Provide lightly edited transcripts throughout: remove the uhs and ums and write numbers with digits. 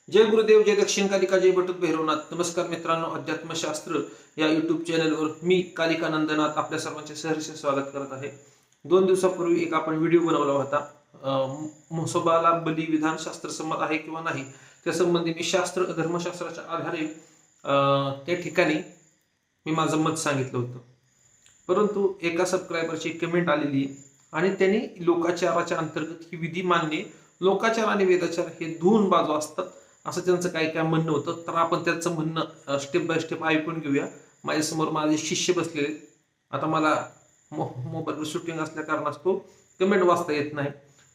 जय गुरुदेव, जय दक्षिण कालिका, जय बटुक भैरवनाथ. नमस्कार मित्रांनो, अध्यात्मशास्त्र या युट्यूब चॅनलवर मी कालिका नंदनाथ आपल्या सर्वांचे सहर्ष स्वागत करत आहे. 2 दिवसापूर्वी एक आपण व्हिडिओ बनवला होता. म्हसोबाला बली विधान शास्त्र संमत आहे किंवा नाही, त्या संबंधी मी धर्मशास्त्राच्या आधारे त्या ठिकाणी मी माझं मत सांगितलं होतं. परंतु एका सबस्क्रायबरची कमेंट आलेली आणि त्यांनी लोकाचाराच्या अंतर्गत ही विधी मान्य, लोकाचार आणि वेदाचार हे दोन बाजू असतात असं त्यांचं काय काय म्हणणं होतं. तर आपण त्यांचं म्हणणं स्टेप बाय स्टेप ऐकून घेऊया. माझ्यासमोर माझे शिष्य बसलेले. आता मला मोबाईलवर शूटिंग असल्या कारणास्तव कमेंट वाचता येत नाही,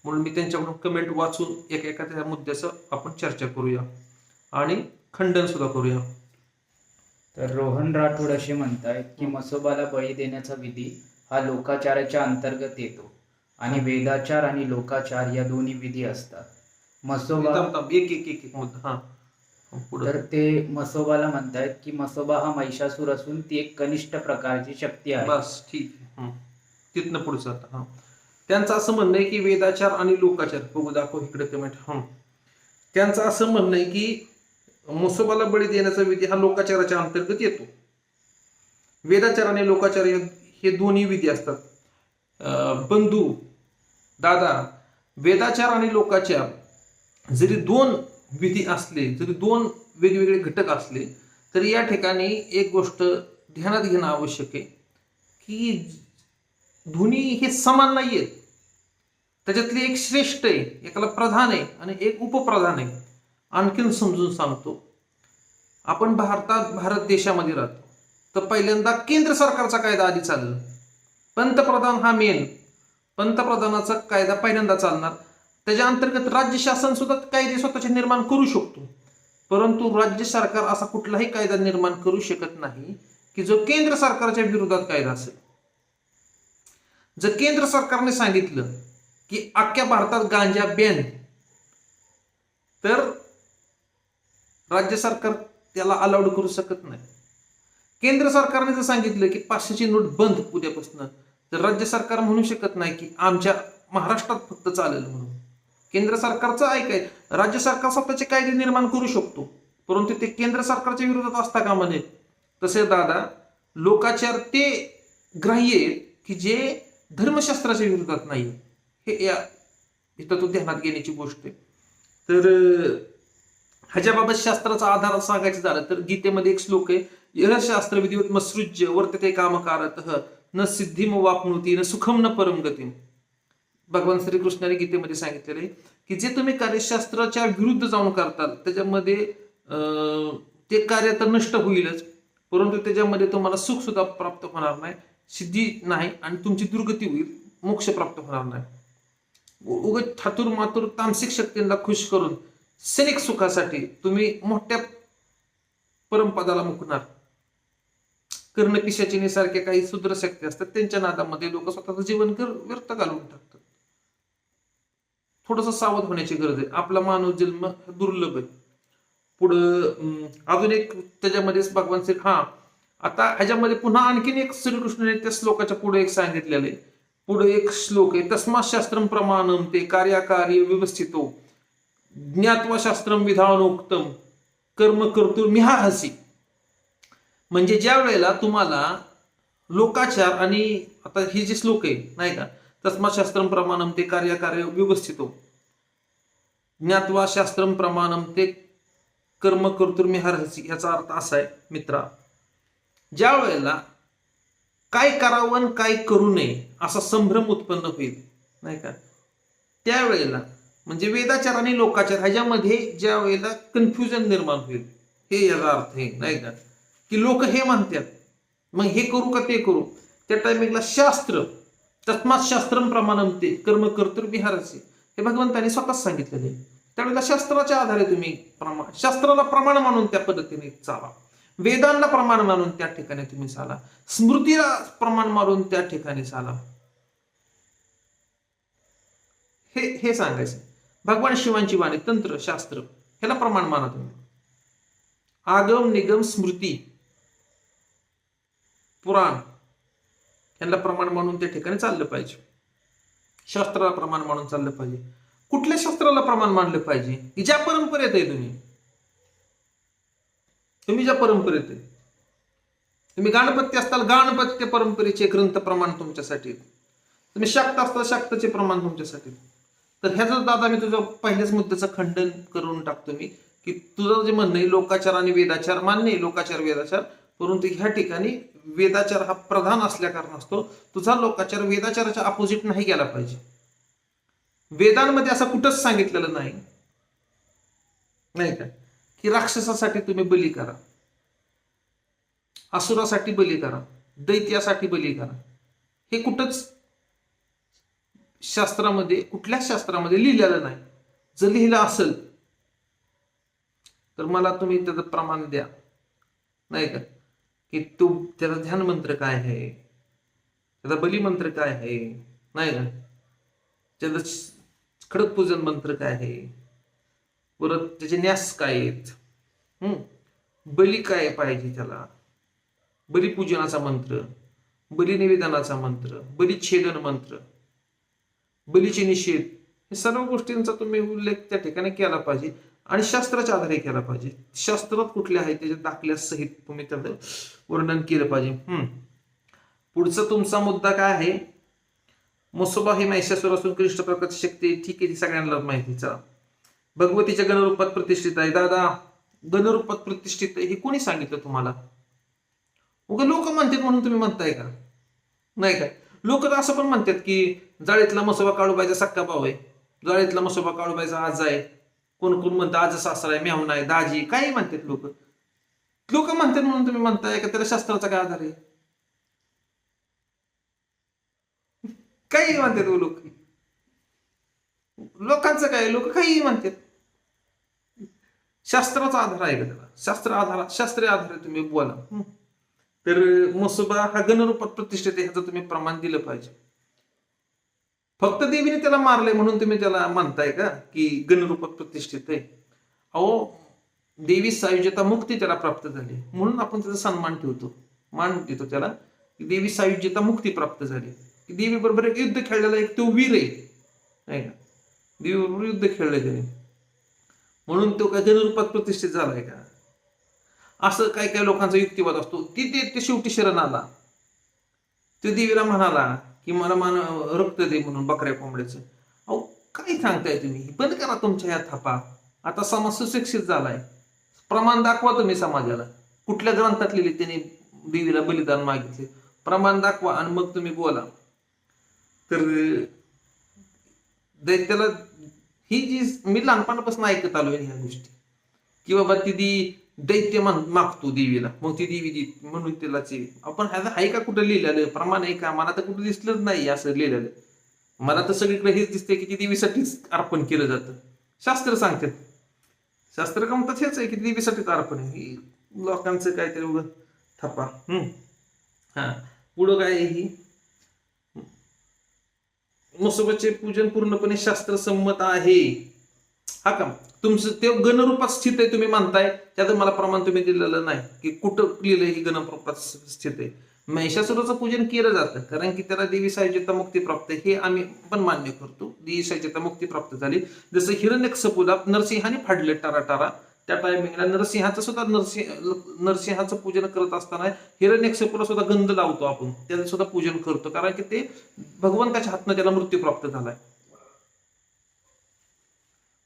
म्हणून मी त्यांच्याकडून कमेंट वाचून एका त्या मुद्द्याचं आपण चर्चा करूया आणि खंडन सुद्धा करूया. तर रोहन राठोड असे म्हणतायत की म्हसोबाला बळी देण्याचा विधी हा लोकाचाराच्या अंतर्गत येतो आणि वेदाचार आणि लोकाचार या दोन्ही विधी असतात. म्हसोबा एक मुद्दा. तर ते म्हसोबाला म्हणतायत की म्हसोबा हा महिषासूर असून ती एक कनिष्ठ प्रकारची शक्ती आहे. बस ठीक आहे. तिथनं पुढचं आता त्यांचं असं म्हणणं आहे की वेदाचार आणि लोकाचार, बघू दाखव इकडे कमेंट. त्यांचं असं म्हणणं आहे की म्हसोबाला बळी देण्याचा विधी हा लोकाचाराच्या अंतर्गत येतो. वेदाचार आणि लोकाचार हे दोन्ही विधी असतात. बंधू दादा, वेदाचार आणि लोकाचार जरी दोन विधी असले, जरी दोन वेगवेगळे घटक असले, तरी या ठिकाणी एक गोष्ट ध्यानात घेणं आवश्यक आहे की दोन्ही हे समान नाहीयेत. त्याच्यातली एक श्रेष्ठ आहे, एकाला प्रधान आहे आणि एक उपप्रधान आहे. आणखीन समजून सांगतो. आपण भारत देशामध्ये राहतो, तर पहिल्यांदा केंद्र सरकारचा कायदा आधी चालला. पंतप्रधान हा मेन, पंतप्रधानाचा कायदा पहिल्यांदा चालणार. त्याच्या अंतर्गत राज्य शासन सुद्धा कायदे स्वतःचे निर्माण करू शकतो, परंतु राज्य सरकार असा कुठलाही कायदा निर्माण करू शकत नाही की जो केंद्र सरकारच्या विरोधात कायदा असेल. जर केंद्र सरकारने सांगितलं की अख्ख्या भारतात गांजा बॅन, तर राज्य सरकार त्याला अलाउड करू शकत नाही. केंद्र सरकारने जर सांगितलं की 500ची नोट बंद उद्यापासून, तर राज्य सरकार म्हणू शकत नाही की आमच्या महाराष्ट्रात फक्त चालेल म्हणून. केंद्र सरकारचं ऐकाय, राज्य सरकार स्वतःचे कायदे निर्माण करू शकतो, परंतु ते केंद्र सरकारच्या विरोधात असता कामा नये. तसे दादा, लोकाचार ते ग्राह्य आहेत की जे धर्मशास्त्राच्या विरोधात नाही. हे इथं तो ध्यानात घेण्याची गोष्ट आहे. तर ह्याच्याबाबत शास्त्राचा आधार सांगायचं झालं तर गीतेमध्ये एक श्लोक आहे, यह शास्त्र विधिवत मसृज्य वर्तते कामकारतः न सिद्धिम वाप्नोति न सुखम न परम गतिम. भगवान श्रीकृष्णाने गीतेमध्ये सांगितलेले की जे तुम्ही कार्यशास्त्राच्या विरुद्ध जाऊन करताल त्याच्यामध्ये ते कार्य तर नष्ट होईलच, परंतु त्याच्यामध्ये तुम्हाला सुख सुद्धा प्राप्त होणार नाही, सिद्धी नाही आणि तुमची दुर्गती होईल, मोक्ष प्राप्त होणार नाही. उगाच ठातूर मातूर तामसिक शक्तींना खुश करून क्षणिक सुखासाठी तुम्ही मोठ्या परमपदाला मुकणार. कर्ण पिशाचिनी सारख्या काही सुद्र शक्ती असतात, त्यांच्या नादामध्ये लोक स्वतःचं जीवन व्यर्थ घालवून टाकतात. थोडस सावध होण्याची गरज आहे. आपला मानव जन्म दुर्लभ आहे. पुढं अजून एक त्याच्यामध्येच भगवान श्री आता ह्याच्यामध्ये पुन्हा आणखीन एक श्रीकृष्णाने त्या श्लोकाच्या पुढे एक सांगितलेलं आहे. पुढे एक श्लोक आहे, तस्मात् शास्त्रम प्रमाणम ते कार्याकार्य व्यवस्थितो ज्ञात्वा शास्त्रम विधानोक्तम कर्म कर्तुर्मिहाहसी. म्हणजे ज्या वेळेला तुम्हाला लोकाचार आणि आता ही जी श्लोक आहे नाही का, तस्मात् शास्त्रम प्रमाणम ते कार्याकार्य व्यवस्थितो ज्ञात्वा शास्त्रम प्रमाणम ते कर्म कर्तुर्मिहाहसी, याचा अर्थ असा आहे मित्रा, ज्या वेळेला काय करावं आणि काय करू नये असा संभ्रम उत्पन्न होईल नाही का, त्यावेळेला म्हणजे वेदाचार आणि लोकाचार ह्याच्यामध्ये ज्या वेळेला कन्फ्युजन निर्माण होईल, हे याचा अर्थ आहे नाही का, की लोक हे म्हणतात मग हे करू का ते करू. त्या टायमिंगला शास्त्र तस्मात् शास्त्रम प्रमाणम ते कर्म कर्तुर्मिहाहसी हे भगवंतांनी स्वतःच सांगितलेलं आहे. त्यावेळेला शास्त्राच्या आधारे तुम्ही शास्त्राला प्रमाण मानून त्या पद्धतीने चाला, वेदांना प्रमाण मानून त्या ठिकाणी तुम्ही चाला, स्मृतीला प्रमाण मानून त्या ठिकाणी चाला. हे सांगायचं. भगवान शिवांची वाणी, तंत्र शास्त्र ह्याला प्रमाण माना तुम्ही. आगम निगम स्मृती पुराण यांना प्रमाण मानून त्या ठिकाणी चाललं पाहिजे. शास्त्राला प्रमाण मानून चाललं पाहिजे. कुठल्या शास्त्राला प्रमाण मानलं पाहिजे की ज्या परंपरेत आहे तुम्ही. तुम्ही ज्या परंपरेत आहे, तुम्ही गणपती असताल गणपत्य परंपरेचे ग्रंथ प्रमाण तुमच्यासाठी, तुम्ही शाक्त असताल शाक्तचे प्रमाण तुमच्यासाठी. तर ह्याचं दादा मी तुझं पहिल्याच मुद्द्याचं खंडन करून टाकतो मी, की तुझं जे म्हणणं आहे लोकाचार आणि वेदाचार मान्य आहे, लोकाचार वेदाचार, परंतु ह्या ठिकाणी वेदाचार हा प्रधान असल्या कारणास्तव तुझा लोकाचार वेदाचाराच्या अपोजिट नाही गेला पाहिजे. वेदांमध्ये असं कुठंच सांगितलेलं नाही नाही का की राक्षसासाठी तुम्ही बली करा, असुरासाठी बली करा, दैत्यासाठी बली करा. हे कुठंच शास्त्रामध्ये कुठल्याच शास्त्रामध्ये लिहिलेलं नाही. जर लिहिलं असेल तर मला तुम्ही त्याचं प्रमाण द्या, नाही का, की तो त्याचा ध्यान मंत्र काय आहे, त्याचा बलिमंत्र काय आहे, नाही का, त्याचं खडक पूजन मंत्र काय आहे, परत त्याचे न्यास काय आहेत, बली काय पाहिजे त्याला, बलिपूजनाचा मंत्र, बलिनिवेदनाचा मंत्र, बलिच्छेदन मंत्र, बलीचे निषेध, हे सर्व गोष्टींचा तुम्ही उल्लेख त्या ठिकाणी केला पाहिजे आणि शास्त्राच्या आधारे केला पाहिजे. शास्त्रात कुठले आहे त्याच्या दाखल्यासहित तुम्ही त्याचं वर्णन केलं पाहिजे. पुढचा तुमचा मुद्दा काय आहे, म्हसोबा हे महिषासुर असून कृष्ण प्रकारची शक्ती, ठीक आहे, ती सगळ्यांना माहितीचा. भगवतीच्या गणरूपात प्रतिष्ठित आहे. दादा, गणरूपात प्रतिष्ठित आहे हे कोणी सांगितलं तुम्हाला? उगा लोक म्हणतात म्हणून तुम्ही म्हणताय का? नाही काय, लोक तर असं पण म्हणतात की जाळीतला म्हसोबा काळूबाईचा सक्का भाऊ आहे, जाळीतला म्हसोबा काळूबाईचा आज आहे, कोण कोण म्हणतं आज सासरा आहे, मेहुणा आहे, दाजी, काही म्हणतात लोक. लोक म्हणतात म्हणून तुम्ही म्हणताय का त्याला शास्त्राचा काय आधार आहे? काही म्हणतात लोक, लोकांचं काय, लोक काही म्हणतात. शास्त्राचा आधार आहे का त्याला? शास्त्रीय आधार तुम्ही बोला. तर म्हसोबा हा गणरूपात प्रतिष्ठित आहे ह्याचं तुम्ही प्रमाण दिलं पाहिजे. फक्त देवीने त्याला मारलंय म्हणून तुम्ही त्याला म्हणताय का की गणरूपात प्रतिष्ठित आहे? अहो, देवी सायुज्यता मुक्ती त्याला प्राप्त झाली म्हणून आपण त्याचा सन्मान ठेवतो, मान देतो त्याला, की देवी सायुज्यता मुक्ती प्राप्त झाली, की देवी बरोबर एक युद्ध खेळलेला एक तो वीर आहे, नाही का, देवी बरोबर युद्ध खेळले त्याने म्हणून तो काय गणरूपात प्रतिष्ठित झालाय का? असं काय काय लोकांचा युक्तिवाद असतो. ते शेवटी शरण आला, तो देवीला म्हणाला की मला रक्त दे म्हणून बकऱ्या कोंबड्याचं. अहो, काय सांगताय तुम्ही? बंद करा तुमच्या या थापा. आता समाज सुशिक्षित झालाय, प्रमाण दाखवा तुम्ही समाजाला. कुठल्या ग्रंथात लिहिले त्याने देवीला बलिदान मागितले, प्रमाण दाखवा आणि मग तुम्ही बोला. तर दैत्याला ही जी मी लहानपणापासून ऐकत आलोय ह्या गोष्टी, की बाबा ती दैत्य मागतो देवीला, मग ती देवी देत म्हणून त्यालाच. आपण ह्याचं आहे का कुठं लिहिलेलं प्रमाण आहे का? मला तर कुठं दिसलंच नाही असं लिहिलेलं. मला तर सगळीकडे हेच दिसते की ती देवीसाठीच अर्पण केलं जातं. शास्त्र सांगतात, शास्त्र का म्हणतात हेच आहे की देवीसाठीच अर्पण आहे. ही लोकांचं काहीतरी उगं थप्पा. हा, पुढं काय ही म्हसोबाचे पूजन पूर्णपणे शास्त्रसंमत आहे. हा का तुमचं ते गणरूपात स्थित आहे तुम्ही म्हणताय, त्याचं मला प्रमाण तुम्ही दिलेलं नाही की कुठं लिहिलंय ही गणरूपात स्थित आहे. महिषासुराचं पूजन केलं जातं कारण की त्याला देवी सायुज्यता मुक्ती प्राप्त आहे, हे आम्ही पण मान्य करतो. देवी सायुज्यता मुक्ती प्राप्त झाली. जसं हिरण्यकशिपूला नरसिंहाने फाडले टाराटारा, त्या टायमिंगला नरसिंहाचं सुद्धा नरसिंहाचं पूजन करत असताना हिरण्यकशिपूला सुद्धा गंध लावतो आपण, त्याचं सुद्धा पूजन करतो कारण की ते भगवंताच्या हातनं त्याला मृत्यू प्राप्त झालाय.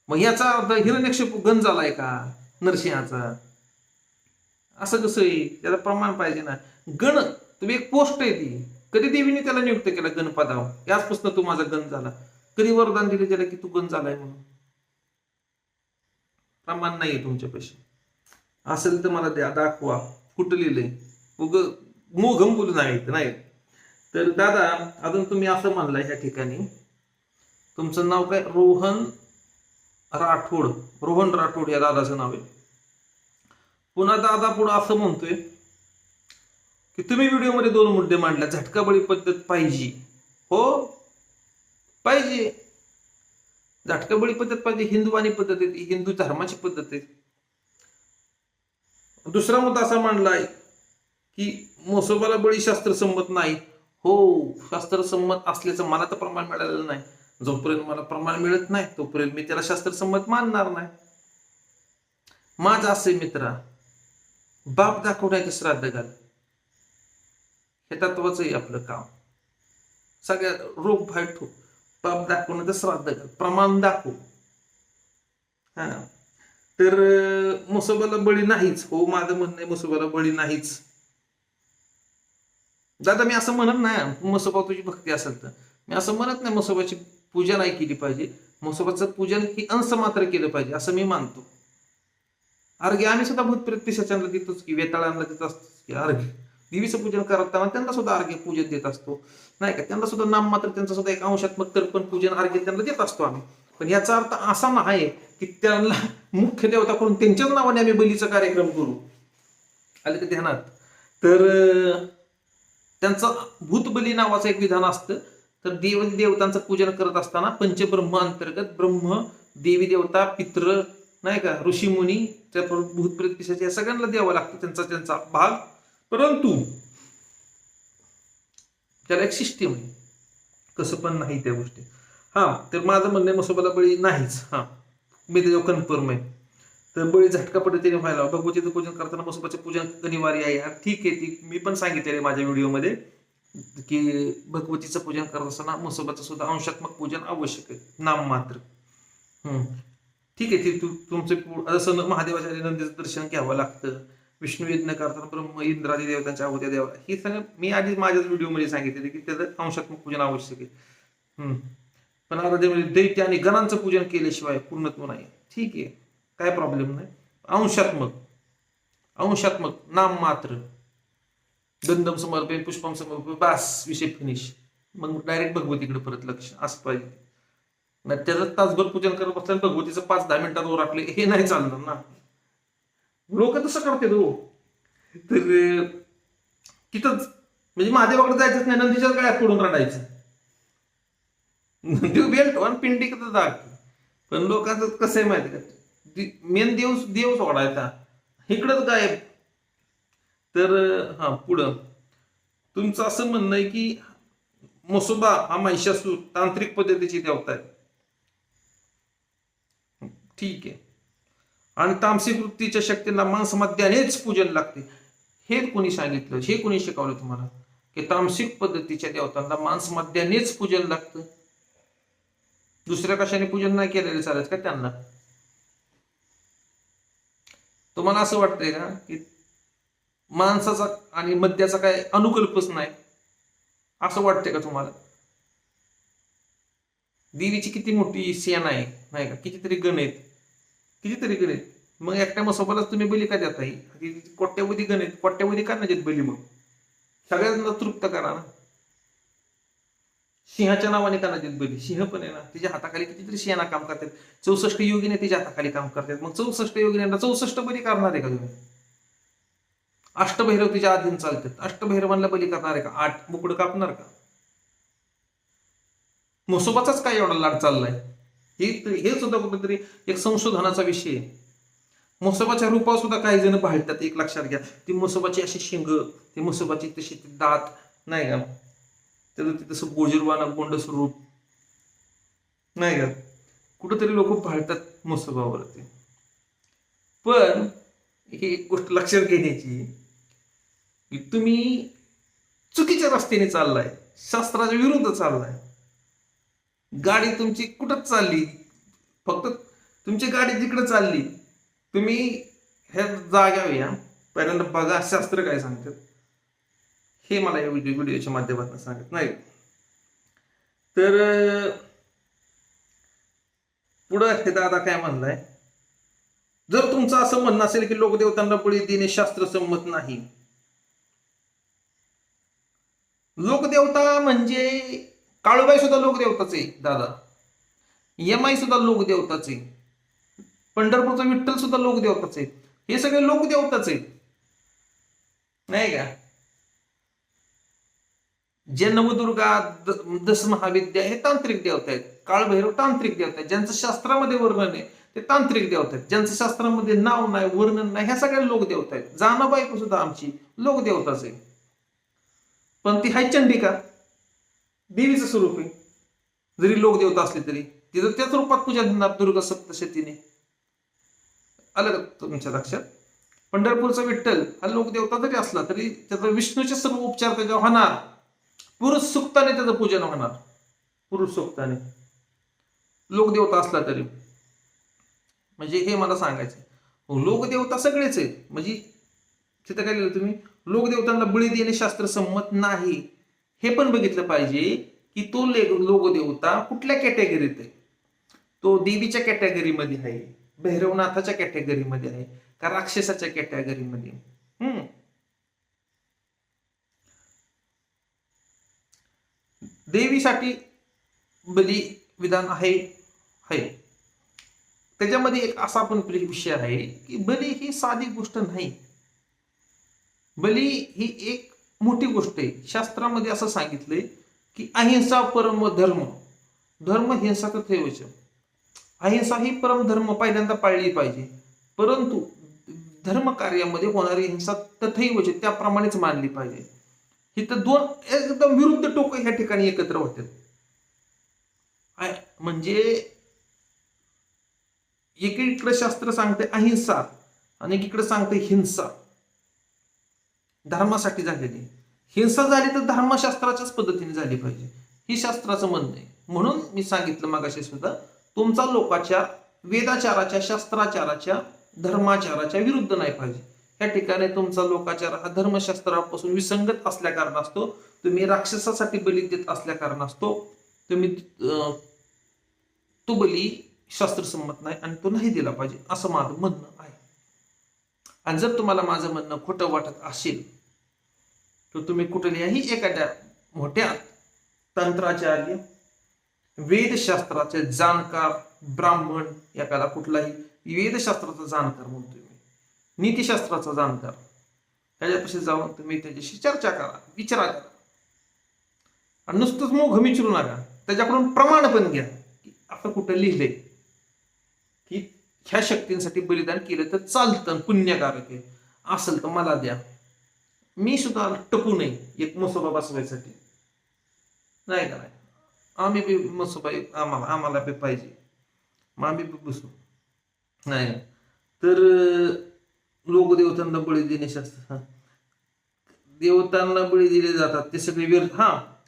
मग याचा अर्थ हिरण्यकशिपू गंध झालाय का नरसिंहाचा? असं कसं आहे? त्याला प्रमाण पाहिजे ना. गण तुम्ही एक पोस्ट आहे ती, कधी देवीने त्याला नियुक्त केला गणपदावर, याचपासून तू माझा गण झाला. कधी वरदान दिले त्याला की तू गण झालाय म्हणून? प्रमाण नाहीये तुमच्यापाशी. असेल तर मला द्या, दाखवा कुठं लिहिलंय. उग मोघम बोलू नाही. तर दादा, अजून तुम्ही असं म्हणलाय ह्या ठिकाणी, तुमचं नाव काय? रोहन राठोड या दादाचं नाव आहे. पुन्हा दादा पुढे असं म्हणतोय की तुम्ही व्हिडिओमध्ये 2 मुद्दे मांडला. झटका बळी पद्धत पाहिजे. हो, पाहिजे. झटका बळी पद्धत पाहिजे. हिंदुवानी पद्धत आहे, हिंदू धर्माची पद्धत आहे. दुसरा मुद्दा असा मांडलाय की म्हसोबाला बळी शास्त्रसंमत नाही. हो, शास्त्रसंमत असल्याचं मला तर प्रमाण मिळालेलं नाही. जोपर्यंत मला प्रमाण मिळत नाही तोपर्यंत मी त्याला शास्त्रसंमत मानणार नाही. माझा असे मित्रा, बाप दाखवण्याचे श्राद्ध घाल, हे तत्वाचं आहे आपलं काम. सगळ्या रोग बाहेर ठेव, बाप दाखवण्याचं श्राद्ध घाल, प्रमाण दाखव. हा, तर म्हसोबाला बळी नाहीच. हो, माझं म्हणणं आहे म्हसोबाला बळी नाहीच. दादा मी असं म्हणत नाही म्हसोबा तुझी भक्ती असेल तर, मी असं म्हणत नाही म्हसोबाची पूजा नाही केली पाहिजे. म्हसोबाचं पूजन ही अंश मात्र केलं पाहिजे असं मी मानतो. अर्घ्य आम्ही सुद्धा भूतप्रेत पिशाचांना देतोच की, वेताळांना देत असतो की अर्घ्य. देवीचं पूजन करताना त्यांना सुद्धा अर्घ्य पूजन देत असतो, नाही का. त्यांना सुद्धा नाम मात्र त्यांचं सुद्धा एक अंशात्मक तर्पण पूजन अर्घ्य त्यांना देत असतो आम्ही. पण याचा अर्थ असा नाही की त्यांना मुख्य देवता करून त्यांच्याच नावाने आम्ही बलीचा कार्यक्रम करू. आले ते ध्यानात. तर त्यांचं भूतबली नावाचं एक विधान असतं. तर देवी देवतांचं पूजन करत असताना पंचब्रह्म अंतर्गत ब्रह्म, देवी देवता, पित्र, नाही का, ऋषीमुनी, भूतप्रेत पिशाच या सगळ्यांना द्यावं लागतं त्यांचा त्यांचा भाग. परंतु त्याला एक सिस्टीम आहे, कसं पण नाही त्या गोष्टी. हा, तर माझं म्हणणं आहे म्हसोबाला बळी नाहीच. हा, मी त्याच्यावर कन्फर्म आहे. तर बळी झटका पद्धतीने व्हायला, भगवतीचं पूजन करताना म्हसोबाचे पूजन अनिवार्य आहे. ठीक आहे, ती मी पण सांगितलेलं आहे माझ्या व्हिडिओमध्ये की भगवतीचं पूजन करत असताना म्हसोबाचं सुद्धा अंशात्मक पूजन आवश्यक आहे, नाम मात्र. ठीक आहे, ती तुमचं जसं महादेवाच्या नंदीचं दर्शन घ्यावं लागतं, विष्णू यज्ञ करताना ब्रह्म इंद्रादी देवतांच्या आहुत्या द्यावा, ही सगळं मी आधी माझ्याच व्हिडिओमध्ये सांगितलेलं की त्याचं अंशात्मक पूजन आवश्यक आहे. पण आराध्यामध्ये दैत्य आणि गणांचं पूजन केल्याशिवाय पूर्णत्व नाही. ठीक आहे, काय प्रॉब्लेम नाही. अंशात्मक नाम मात्र, गंधम समर्पण, पुष्पम समर्पण, बास, विषय फिनिश. मग डायरेक्ट भगवतीकडे परत लक्ष असं पाहिजे. नाही त्याचं तासभर पूजन करत बसल्याने भगवतीचं 5-10 मिनिटात ओराकले हे नाही चालणार ना. लोक तसं करते तो. तर तिथंच म्हणजे महादेवाकडे जायचंच नाही, नंदीच्या गळ्यात पडून रडायचं. देव बेल्ट आणि पिंडी कसं जाग. पण लोकांचं कसं आहे माहिती का, मेन देव सोडायचा, इकडंच गायब. तर हा, पुढं तुमचं असं म्हणणं आहे की म्हसोबा हा महिषासूर तांत्रिक पद्धतीची देवता आहे. ठीक आहे, आणि तामसिक वृत्तीच्या शक्तींना मांसमध्यानेच पूजन लागते. हे कोणी सांगितलं, हे कोणी शिकवलं तुम्हाला की तामसिक पद्धतीच्या देवतांना मांसमध्यानेच पूजन लागतं? दुसऱ्या कशाने पूजन नाही केलेलं चालत का त्यांना? तुम्हाला असं वाटतंय का की माणसाचा आणि मद्याचा काय अनुकल्पच नाही, असं वाटतंय का तुम्हाला? देवीची किती मोठी सेना आहे, नाही का, कितीतरी गण आहेत, कितीतरी गण आहेत. मग एकट्या म्हसोबालाच तुम्ही बली का देताय? कोट्यावधी गण आहेत, कोट्यावधी का नाही बली? मग सगळ्यांना तृप्त करा ना. सिंहाच्या नावाने का नाही बली? सिंह पण आहे ना, तिच्या हाताखाली कितीतरी सेना काम करतात. 64 योगिनी तिच्या हाताखाली काम करतात. मग 64 योगिनींना 64 बली करणार आहे का तुम्ही? अष्टभैरव तिच्या आधीन चालतात, अष्टभैरवांना बली करणार आहे का? 8 मुकुड कापणार का? म्हसोबाचाच काय एवढा लाड चाललाय? हे सुद्धा कुठेतरी एक संशोधनाचा विषय आहे. म्हसोबाच्या रूपावर सुद्धा काही जण भाळतात. एक लक्षात घ्या, ती म्हसोबाची अशी शिंग, ती म्हसोबाची तशी दात, नाही का, त्याचं ते तसं गोजीरवाना गोंड स्वरूप, नाही का, कुठंतरी लोक भाळतात म्हसोबावरती. पण ही एक गोष्ट लक्षात घेण्याची की तुम्ही चुकीच्या रस्त्याने चाललाय, शास्त्राच्या विरुद्ध चाललाय. गाडी तुमची कुठंच चालली, फक्त तुमची गाडी जिकडे चालली, तुम्ही ह्या जाग्यावर या, पहिल्यांदा बघा शास्त्र काय सांगतात. हे मला या व्हिडिओच्या माध्यमातून सांगत नाही. तर पुढं हे दादा काय म्हणलाय, जर तुमचं असं म्हणणं असेल की लोकदेवतांना बळी देणे शास्त्रसंमत नाही. लोकदेवता म्हणजे काळूबाई सुद्धा लोकदेवताच आहे दादा, यमाई सुद्धा लोकदेवताच आहे, पंढरपूरचा विठ्ठल सुद्धा लोकदेवताच आहे. हे सगळे लोकदेवताच आहेत, नाही का. जे नवदुर्गा, दस महाविद्या हे तांत्रिक देवता आहेत. काळभैरव तांत्रिक देवता आहेत. ज्यांचं शास्त्रामध्ये वर्णन आहे ते तांत्रिक देवता आहेत. ज्यांचं शास्त्रामध्ये नाव नाही, वर्णन नाही, ह्या सगळ्या लोकदेवता आहेत. जानाबाई सुद्धा आमची लोकदेवताच आहे. पण ती हाय चंडिका, देवीचं स्वरूप आहे. जरी लोकदेवता असली तरी तिथं त्याच रूपात पूजा देणार दुर्गा सप्तशतीने. आलं का तुमच्या लक्षात? पंढरपूरचा विठ्ठल हा लोकदेवता जरी असला तरी त्याचा विष्णूचे सर्व उपचार त्याच्यावर होणार. पुरुष सुक्ताने त्याचं पूजन होणार, पुरुष सुक्ताने लोकदेवता असला तरी. म्हणजे हे मला सांगायचं. लोकदेवता सगळेच आहेत. म्हणजे तिथं काय लिहिलं तुम्ही, लोकदेवतांना बळी देणे शास्त्र संमत नाही. हे पण बघितलं पाहिजे की तो लोकदेवता कुठल्या कॅटेगरीत आहे. तो देवीच्या कॅटेगरीमध्ये आहे, भैरवनाथाच्या कॅटेगरीमध्ये आहे, का राक्षसाच्या कॅटेगरीमध्ये. देवीसाठी बली विधान आहे. त्याच्यामध्ये एक असा पण विषय आहे की बली ही साधी गोष्ट नाही. बली ही एक मोठी गोष्ट आहे. शास्त्रामध्ये असं सांगितलंय की अहिंसा परम धर्म, धर्म हिंसा तथैवच. अहिंसा ही परम धर्म पहिल्यांदा पाळली पाहिजे, परंतु धर्म कार्यामध्ये होणारी हिंसा तथैवच त्याप्रमाणेच मानली पाहिजे. इथं दोन एकदम विरुद्ध टोक ह्या ठिकाणी एकत्र होतात. म्हणजे एकीकडे शास्त्र सांगते अहिंसा आणि एकीकडे सांगते हिंसा. धर्मासाठी झालेली हिंसा झाली तर धर्मशास्त्राच्याच पद्धतीने झाली पाहिजे, ही शास्त्राचं म्हणणं आहे. म्हणून मी सांगितलं मागाशी सुद्धा, तुमचा लोकाचार वेदाचाराच्या, शास्त्राचाराच्या, धर्माचाराच्या विरुद्ध नाही पाहिजे. या ठिकाणी तुमचा लोकाचार हा धर्मशास्त्रापासून विसंगत असल्या कारणास्तव तुम्ही राक्षसासाठी बली देत असल्या कारणास्तव तुम्ही तो बली शास्त्रसंमत नाही आणि तो नाही दिला पाहिजे, असं माझं म्हणणं आहे. आणि जर तुम्हाला माझं म्हणणं खोटं वाटत असेल तर तुम्ही कुठल्याही एखाद्या मोठ्या तंत्राचार्य, वेदशास्त्राचे जाणकार ब्राह्मण, एखादा कुठलाही वेदशास्त्राचा जाणकार म्हणतोय मी, नीतिशास्त्राचा जाणकार, त्याच्यापाशी जाऊन तुम्ही त्याच्याशी चर्चा करा, विचारा करा. आणि नुसतंच मोघ विचारू नका, त्याच्याकडून प्रमाण पण घ्या की असं कुठं लिहिलंय की ह्या शक्तींसाठी बलिदान केलं तर चालतं, पुण्यकारक आहे, असेल तर मला द्या. मी सुद्धा टपू नये एक मसोबा बसवायसाठी, नाही का नाही. आम्ही बी मसोबा आम्हाला बी पाहिजे, मग आम्ही बी बसू. नाही तर लोकदेवतांना बळी देणे शास्त्र, देवतांना बळी दिले जातात ते सगळे व्यर्थ.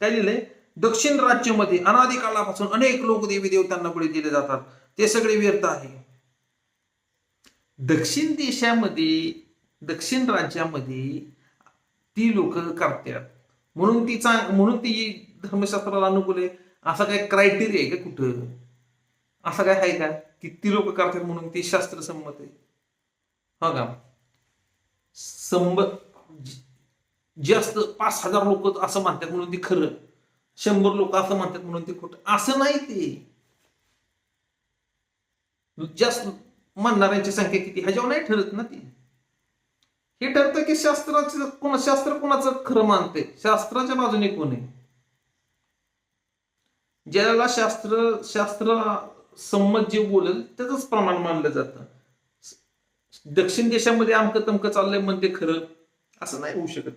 काय लिहिलंय, दक्षिण राज्यामध्ये अनादी काळापासून अनेक लोक देवी देवतांना बळी दिले जातात, ते सगळे व्यर्थ आहे. दक्षिण देशामध्ये, दक्षिण राज्यामध्ये ती लोक करतात म्हणून ती धर्मशास्त्राला अनुकूल आहे, असा काय क्रायटेरिया आहे का कुठं? असं काय आहे का की ती लोक करतात म्हणून ती शास्त्रसंमत आहे? हा का जास्त 5,000 लोक असं म्हणतात म्हणून ती खरं, 100 लोक असं म्हणतात म्हणून ती खोटं, असं नाही. ते जास्त म्हणणाऱ्यांची संख्या किती ह्याच्यावर नाही ठरत ना. ती हे ठरतं की शास्त्र कोणाचं खरं मानते, शास्त्राच्या बाजूने कोण आहे. ज्याला शास्त्र संमत जे बोलेल त्याच प्रमाण मानलं जातं. दक्षिण देशामध्ये अमकं तमकं चाललंय म्हणते खरं, असं नाही होऊ शकत.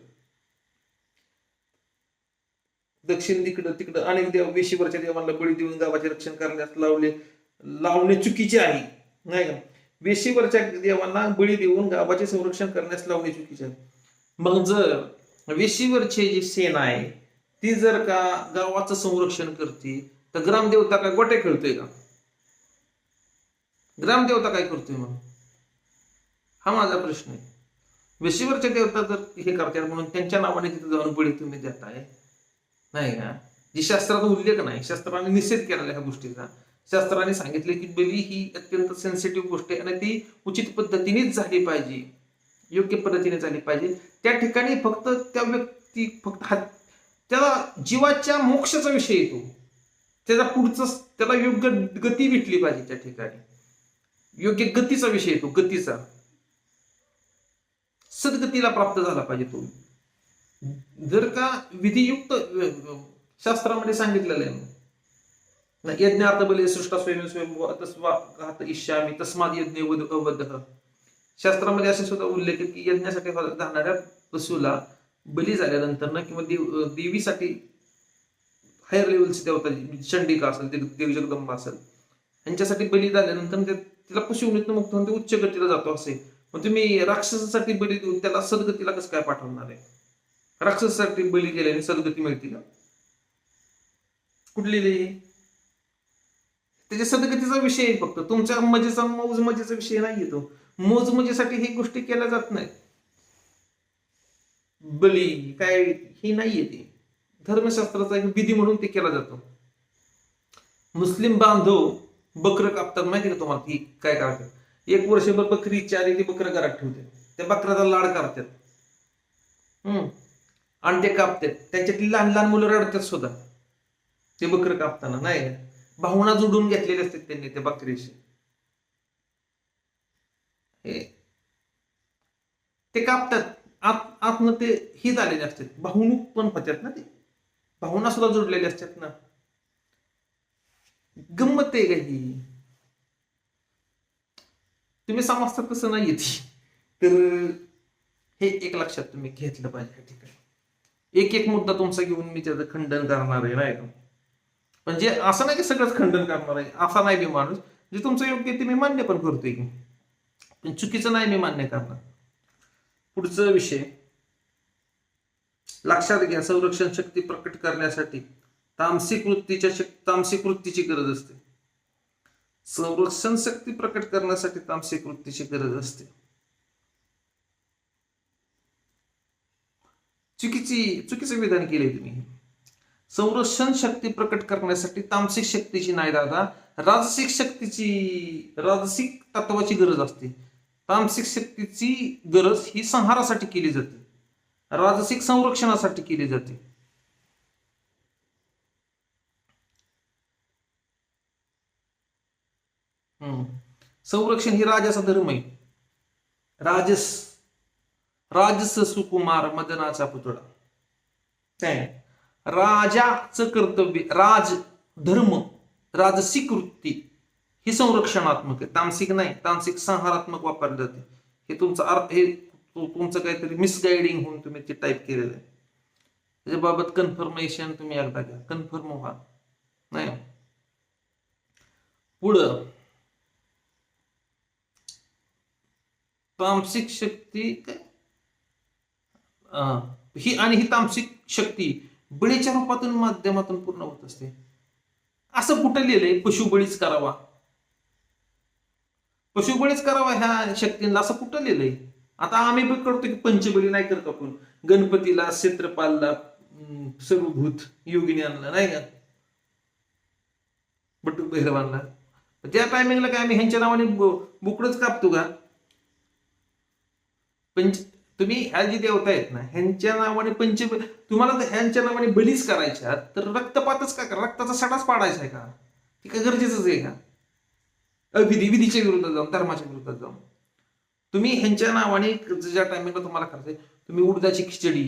दक्षिण तिकडं अनेक देव वेशीवरच्या देवांना बळी देऊन गावाचे रक्षण करण्यास लावणे चुकीचे आहे, नाही का. वेशीवरच्या देवांना बळी देऊन गावाचे संरक्षण करण्यास लावणे चुकीचे आहे. मग जर वेशीवरची जी सेना आहे ती जर का गावाचं संरक्षण करते तर ग्रामदेवता काय गोटे खेळतोय का? ग्रामदेवता काय करतोय मग? हा माझा प्रश्न आहे. वेशीवरच्या देवता जर हे करतात म्हणून त्यांच्या नावाने तिथे जाऊन बळी तुम्ही देताय, नाही का. जी शास्त्राचा उल्लेख नाही, शास्त्राने निषेध केलेला ह्या गोष्टीचा. शास्त्राने सांगितले की बली ही अत्यंत सेन्सिटिव्ह गोष्ट आहे आणि ती उचित पद्धतीनेच झाली पाहिजे, योग्य पद्धतीने झाली पाहिजे. त्या ठिकाणी फक्त त्या व्यक्ती त्याला जीवाच्या मोक्षाचा विषय येतो, त्याचा पुढचं त्याला योग्य गती भेटली पाहिजे. त्या ठिकाणी योग्य गतीचा विषय येतो, गतीचा सद्गतीला प्राप्त झाला पाहिजे तो. जर का विधियुक्त शास्त्रामध्ये सांगितलेलं आहे, यज्ञार्थ बले सृष्टा स्वयं इष्यामी तस्माद यज्ञ अवध. शास्त्रामध्ये असे सुद्धा उल्लेख आहे की यज्ञासाठी जाणाऱ्या पशुला बली झाल्यानंतर ना, किंवा देवीसाठी हायर लेवलची देवता चंडिका असेल, देवी जगदंबा असेल, यांच्यासाठी बली झाल्यानंतर तिला पशुवृत्तीतून मुक्त होऊन ते उच्च गतीला जातो असे. मग तुम्ही राक्षसासाठी बली देऊन त्याला सद्गतीला कसं काय पाठवणार आहे? राक्षसासाठी बली केल्याने सद्गती मिळते का? कुठली लिही? त्याच्या सद्गतीचा विषय आहे फक्त, तुमच्या मजेचा मौज मजेचा विषय नाहीये तो. मौज मजेसाठी ही गोष्टी केल्या जात नाही. बली काय ही नाहीये ती, धर्मशास्त्राचा एक विधी म्हणून ते केला जातो. मुस्लिम बांधव बकरं कापतात माहिती का तुम्हाला? ती काय करतात, एक वर्षभर बकरी चारी ती बकरं घरात ठेवते, त्या बकऱ्याचा लाड करतात. आणि ते कापतात, त्यांच्यातली लहान लहान मुलं रडतात सुद्धा ते बकरं कापताना. नाही, भावना जोडून घेतलेले असतात त्यांनी त्या बकरीशी. ते कापतात, आतनं ते ही झालेले असतात, भावणूक पण होत्यात ना, ते भावना सुद्धा जोडलेले असतात ना. गंमत आहे का ही? तुम्ही समजता तसं नाहीये ती. तर हे एक लक्षात तुम्ही घेतलं पाहिजे. ठिकाणी एक एक मुद्दा तुमचा घेऊन मी त्याचं खंडन करणार आहे, नाही का? म्हणजे असं नाही की सगळंच खंडन करणार आहे, असा नाही मी माणूस. जे तुमचं योग्य ते मी मान्य पण करतोय की, पण चुकीचं नाही मी मान्य करणार. पुढचा विषय लक्षात घ्या, संरक्षण शक्ती प्रकट करण्यासाठी तामसिक वृत्तीची गरज असते. संरक्षण शक्ती प्रकट करण्यासाठी तामसिक वृत्तीची गरज असते. चुकीचं विधान केलंय तुम्ही. संरक्षण शक्ती प्रकट करण्यासाठी तामसिक शक्तीची नाही दादा, राजसिक तत्वाची गरज असते. तामसिक शक्तीची गरज ही संहारासाठी केली जाते, राजसिक संरक्षणासाठी केली जाते. संरक्षण ही राजाचा धर्म आहे. राजस सुकुमार मदनाचा पुतळा. काय राजाचं कर्तव्य, धर्म, राजसिक वृत्ती ही संरक्षणात्मक आहे, तामसिक नाही. तामसिक संहारात्मक वापरले जाते. हे तुमचा अर्थ, हे तुमचं काहीतरी मिसगाइडिंग होऊन तुम्ही ते टाईप केलेलं आहे. त्याच्याबाबत कन्फर्मेशन तुम्ही एकदा घ्या, कन्फर्म व्हा. नाही पुढं तामसिक शक्ती काय ही तामसिक शक्ती बळीच्या रूपातून माध्यमातून पूर्ण होत असते. असं कुठं लिहिलंय पशुबळीच करावा, पशुबळीच करावा ह्या शक्तींना? असं कुठं लिहिलंय? आता आम्ही बी करतो की पंचबळी नाही करतो आपण, गणपतीला, क्षेत्रपालला, सर्वभूत योगिनी आणला नाही का, बटू भैरवांना. त्या टायमिंगला काय आम्ही ह्यांच्या नावाने बुकडच कापतो का? तुम्ही ह्या जी देवता आहेत ना, ह्यांच्या नावाने तुम्हाला ह्यांच्या नावाने बलीच करायच्या, तर रक्तपातच का करा? रक्ताचा सडाच पाडायचा आहे का? ते काय गरजेचंच आहे का? विधीच्या विरोधात जाऊन, धर्माच्या विरोधात जाऊन तुम्ही ह्यांच्या नावाने ज्या टायमिंगला तुम्हाला करायचंय, तुम्ही उडदाची खिचडी,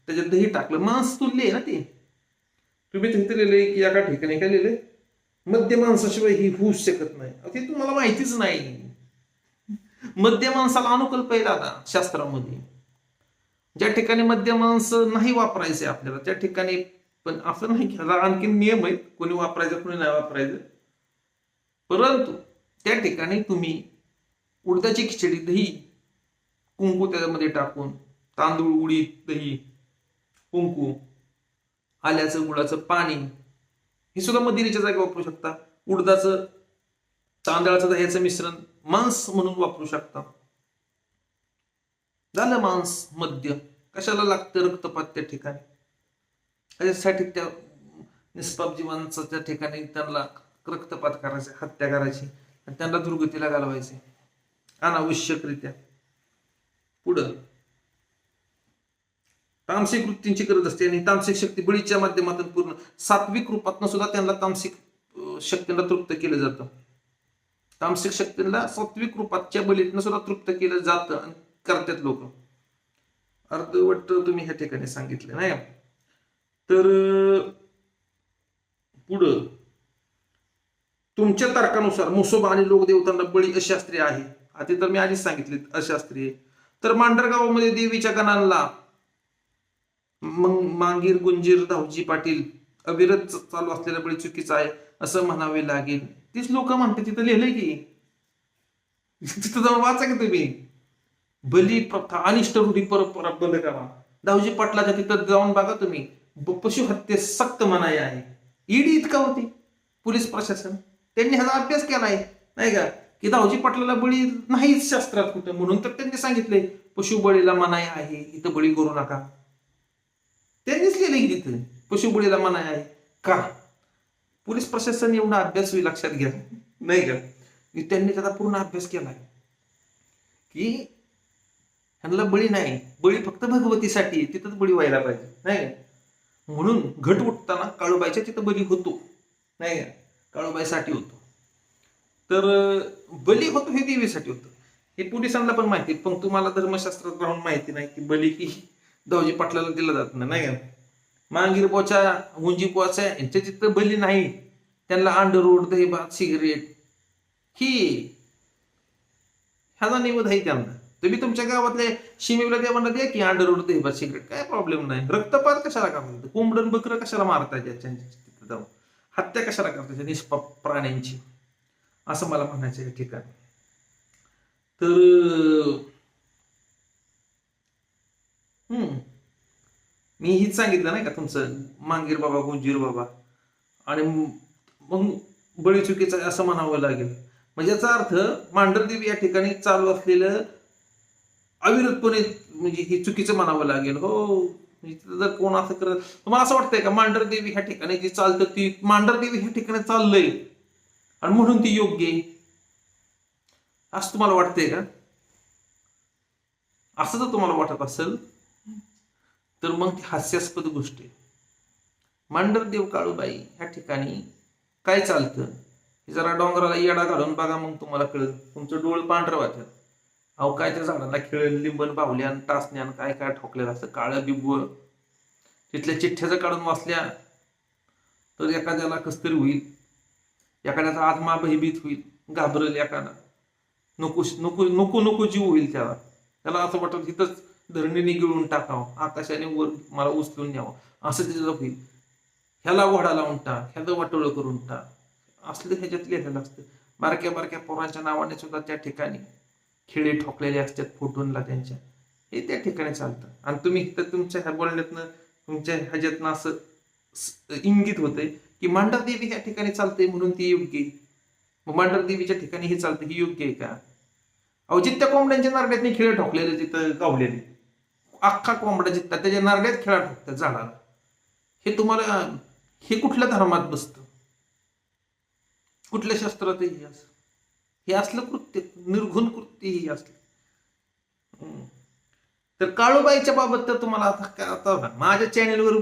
त्याच्यात दही टाकलं, मांस तुल्य आहे ना ते. तुम्ही तिथे लिहिलंय की एका ठिकाणी काय लिहिलंय, मध्य मांसाशिवाय ही होऊच शकत नाही. ते तुम्हाला माहितीच नाही. मध्य मांसाला अनुकल्प आहे दादा शास्त्रामध्ये. ज्या ठिकाणी मध्य मांस नाही वापरायचे आपल्याला, त्या ठिकाणी पण असं नाही की आणखी नियम आहेत, कोणी वापरायचं कोणी नाही वापरायचं. परंतु त्या ठिकाणी तुम्ही उडदाची खिचडी, दही, कुंकू त्याच्यामध्ये टाकून, तांदूळ, उडीद, दही, कुंकू, आल्याचं गुळाचं पाणी, हे सुद्धा मदिरेच्या जागी वापरू शकता. उडदाचं, तांदळाचं, दह्याचं मिश्रण मांस म्हणून वापरू शकता. झालं मांस. मद्य कशाला लागतं? रक्तपात त्या ठिकाणी. त्याच्यासाठी त्या निष्पाप जीवांचं त्या ठिकाणी त्यांना रक्तपात करायचे, हत्या करायची आणि त्यांना दुर्गतीला घालवायचे अनावश्यकरित्या. पुढं तामसिक वृत्तींची गरज असते आणि तामसिक शक्ती बळीच्या माध्यमातून पूर्ण, सात्विक रूपातनं सुद्धा त्यांना तामसिक शक्तींना तृप्त केलं जातं. तामसिक शक्तींना सात्विक रूपातच्या बळीतनं सुद्धा तृप्त केलं जातं आणि करतात लोक. अर्धवट तुम्ही ह्या ठिकाणी सांगितलं नाही. तर पुढं तुमच्या तर्कानुसार मुसोबा आणि लोकदेवतांना बळी अशास्त्रीय आहे. आधी तर मी आधीच सांगितले अशास्त्रीय. तर मांढरगावामध्ये देवीच्या गणांना मांगीर, गुंजीर, धावजी, पाटील अविरत चालू असलेला बळी चुकीचा आहे असं म्हणावे लागेल. तीच लोक म्हणते, तिथं लिहिलंय की, तिथं जाऊन वाचा की तुम्ही. बली प्रथा अनिष्ट रूढी परंपरा बंद करा. दाऊजी पाटलाच्या तिथं जाऊन बघा तुम्ही, पशु हत्येस सक्त मनाई आहे. ईडी इतका होती पोलीस प्रशासन, त्यांनी ह्याचा अभ्यास केलाय नाही का, की दाऊजी पाटलाला बळी नाहीच शास्त्रात कुठं, म्हणून तर त्यांनी सांगितलंय पशु बळीला मनाई आहे, इथं बळी करू नका. त्यांनीच लिहिलंय की तिथं पशु बळीला मनाई आहे. का? पोलीस प्रशासन एवढा अभ्यास लक्षात घ्या नाही का, की त्यांनी त्याचा पूर्ण अभ्यास केलाय की ह्यांना बळी नाही, बळी फक्त भगवतीसाठी, तिथंच बळी व्हायला पाहिजे नाही का. म्हणून घट उठताना काळूबाईच्या तिथं बली होतो नाही का, काळूबाईसाठी होतो. तर बली होतो हे देवीसाठी होतं, हे पोलिसांना पण माहिती, पण तुम्हाला धर्मशास्त्रात राहून माहिती नाही की बली ही दाऊजी पाटलाला दिला जात नाही का. मांगीर पोचा, गुंजी पोचा यांच्या तिथं बली नाही, त्यांना अंडरवूड, दहीभात, सिगरेट ही ह्याचा निवड आहे त्यांना. तुम्ही तुमच्या गावातल्या शिमेला देवांना द्या की अंडरवूड, दहीभात, सिगरेट, काय प्रॉब्लेम नाही. रक्तपात कशाला करतात, कोंबडन बकरं कशाला मारतात तिथं जाऊन, हत्या कशाला करतात निष्पाप प्राण्यांची, असं मला म्हणायचं या ठिकाणी. तर मी हीच सांगितलं नाही का तुमचं मांगीर बाबा, गुंजीर बाबा, आणि मग बळी चुकीचा आहे असं म्हणावं लागेल. म्हणजे याचा अर्थ मांढरदेवी या ठिकाणी चालू असलेलं अविरतपणे म्हणजे हे चुकीचं म्हणावं लागेल. हो, जर कोण असं करत, तुम्हाला असं वाटतंय का मांढरदेवी ह्या ठिकाणी जी चालतं ती मांढरदेवी ह्या ठिकाणी चाललंय आणि म्हणून ती योग्य आहे असं तुम्हाला वाटतंय का? असं जर तुम्हाला वाटत असेल तर मग ती हास्यास्पद गोष्ट आहे. मांढरदेव काळूबाई ह्या ठिकाणी काय चालतं हे जरा डोंगराला येडा घालून बघा, मग तुम्हाला कळेल. तुमचं डोळ पांढरं वाटेल. अहो काय त्या झाडाला खेळ, लिंबन, बाहुल्यान, टाचण्यान काय काय ठोकलेलं असतं, काळं बिब्ब, तिथल्या चिठ्ठ्याचं काढून वाचल्या तर एखाद्याला कस तरी होईल, एखाद्याचा आत्मा भयभीत होईल, घाबरेल एखादा, नको नको नको नको जीव होईल त्याला. त्याला असं वाटत तिथंच धरणीने गिळून टाकावं, आकाशाने वर मला उचलून न्यावं, असं तिथं होईल. ह्याला घोडा लावून टाक, ह्याचं वाटोळं करून टाक, असलं ह्याच्यात लिहिलेलं असतं. बारक्या बारक्या पोरांच्या नावाने सुद्धा त्या ठिकाणी खिळे ठोकलेले असतात फोटोंना त्यांच्या, हे त्या ठिकाणी चालतं. आणि तुम्ही तर तुमच्या ह्या बोलण्यातनं, तुमच्या ह्याच्यातनं असं इंगित होतंय की मांढरदेवी ह्या ठिकाणी चालतंय म्हणून ती योग्य आहे. मग मांढरदेवीच्या ठिकाणी हे चालतं ही योग्य आहे का? अहो जित्या कोंबड्यांच्या नारड्यातनी खिळे ठोकलेले तिथं गावलेले, अख्खा कोंबडा जित्ता त्याच्या नारड्यात खिळा ठोकतात झाडाला, हे तुम्हाला हे कुठल्या धर्मात बसतं, कुठल्या शास्त्रात हे असलं कृत्य, निर्घुण कृत्य हे असलं. तर काळूबाईच्या बाबत तर तुम्हाला आता माझ्या चॅनेलवर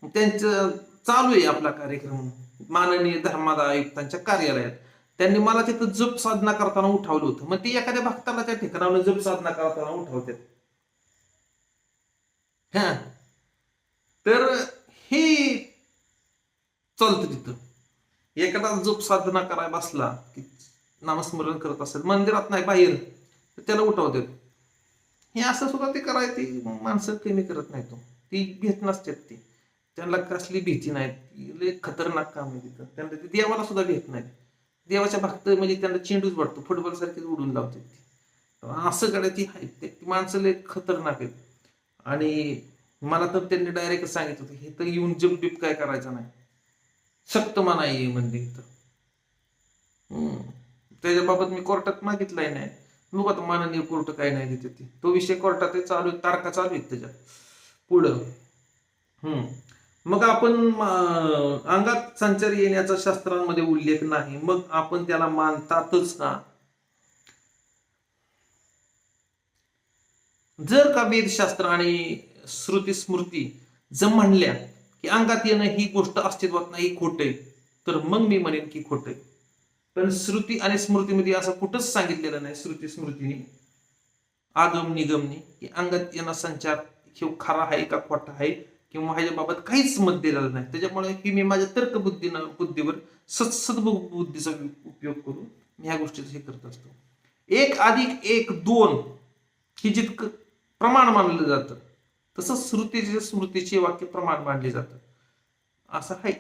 त्यांचं चालू आहे आपला कार्यक्रम, माननीय धर्मादाय आयुक्तांच्या कार्यालयात. त्यांनी मला तिथं जप साधना करताना उठवलं होतं. मग ती एखाद्या भक्ताला त्या ठिकाणावर जप साधना करताना उठवतात. हा, तर हे चालतं तिथं. एखादा जप साधना करायला बसला की नामस्मरण करत असेल, मंदिरात नाही बाहेर, तर त्याला उठवतात. हे असं सुद्धा ते करायची माणसं कमी करत नाही, तो ती भीत नसतात. ती त्यांना कसली भीती नाही, खतरनाक काम आहे तिथं. त्यांना ते देवाला सुद्धा भीत नाही. देवाच्या भक्त म्हणजे त्यांना चेंडूच वाटतो, फुटबॉल सारखीच उडून लावतात ती. असं करायची ती माणसं लय खतरनाक आहेत. आणि मला तर त्यांनी डायरेक्ट सांगितलं होतं, हे तर येऊन जप बिप काय करायचं नाही, सक्त मनाई म्हणजे इथं. त्याच्याबाबत मी कोर्टात मागितलंय नाही, मग आता माननीय कोर्ट काय नाही देते ती, तो विषय कोर्टात चालू, तारखा चालू आहेत त्याच्या पुढं. मग आपण अंगात संचार येण्याचा शास्त्रांमध्ये उल्लेख नाही, मग आपण त्याला मानतातच का? जर का वेदशास्त्र आणि श्रुती स्मृती जर म्हणल्या की अंगात येणं ही गोष्ट अस्तित्वात नाही, खोट आहे, तर मग मी म्हणेन की खोट आहे. पण श्रुती आणि स्मृतीमध्ये असं कुठंच सांगितलेलं नाही, श्रुती स्मृतीने, आगम निगमनी, की अंगात येणं संचार हे खरा आहे का खोटा आहे, किंवा ह्याच्याबाबत काहीच मत दिलेलं नाही. त्याच्यामुळे की मी माझ्या बुद्धीवर सद्बुद्धीचा उपयोग करून मी ह्या गोष्टीचं हे करत असतो. 1+1=2 ही जितकं प्रमाण मानलं जातं, तसं स्मृतीचे वाक्य प्रमाण मानले जातं. असं आहे.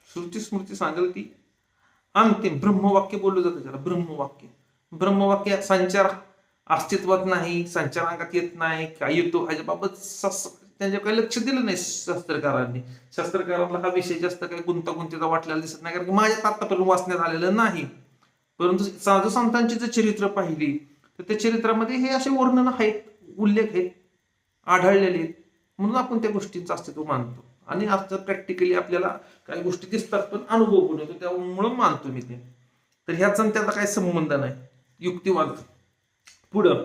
श्रुती स्मृती सांगेल ती अंतिम ब्रह्मवाक्य बोललं जातं त्याला, ब्रह्मवाक्य. ब्रह्मवाक्य संचार अस्तित्वात नाही, संचालनात येत नाही, काय येतो ह्याच्याबाबत त्यांच्या काही लक्ष दिलं नाही शास्त्रकारांनी. शास्त्रकारांना हा विषय जास्त काही गुंतागुंतीचा वाटलेला दिसत नाही, कारण की माझ्या आतापर्यंत वाचण्यात आलेलं नाही. परंतु साधू संतांची जर चरित्र पाहिली तर त्या चरित्रामध्ये हे असे वर्णन आहेत, उल्लेख आहेत, आढळलेले आहेत, म्हणून आपण त्या गोष्टींचं अस्तित्व मानतो. आणि आता प्रॅक्टिकली आपल्याला काही गोष्टी दिसतात, पण अनुभव पण येतो, त्यामुळे मानतो मी ते. तर ह्याचा त्याचा काही संबंध नाही, युक्तिवाद. पुढं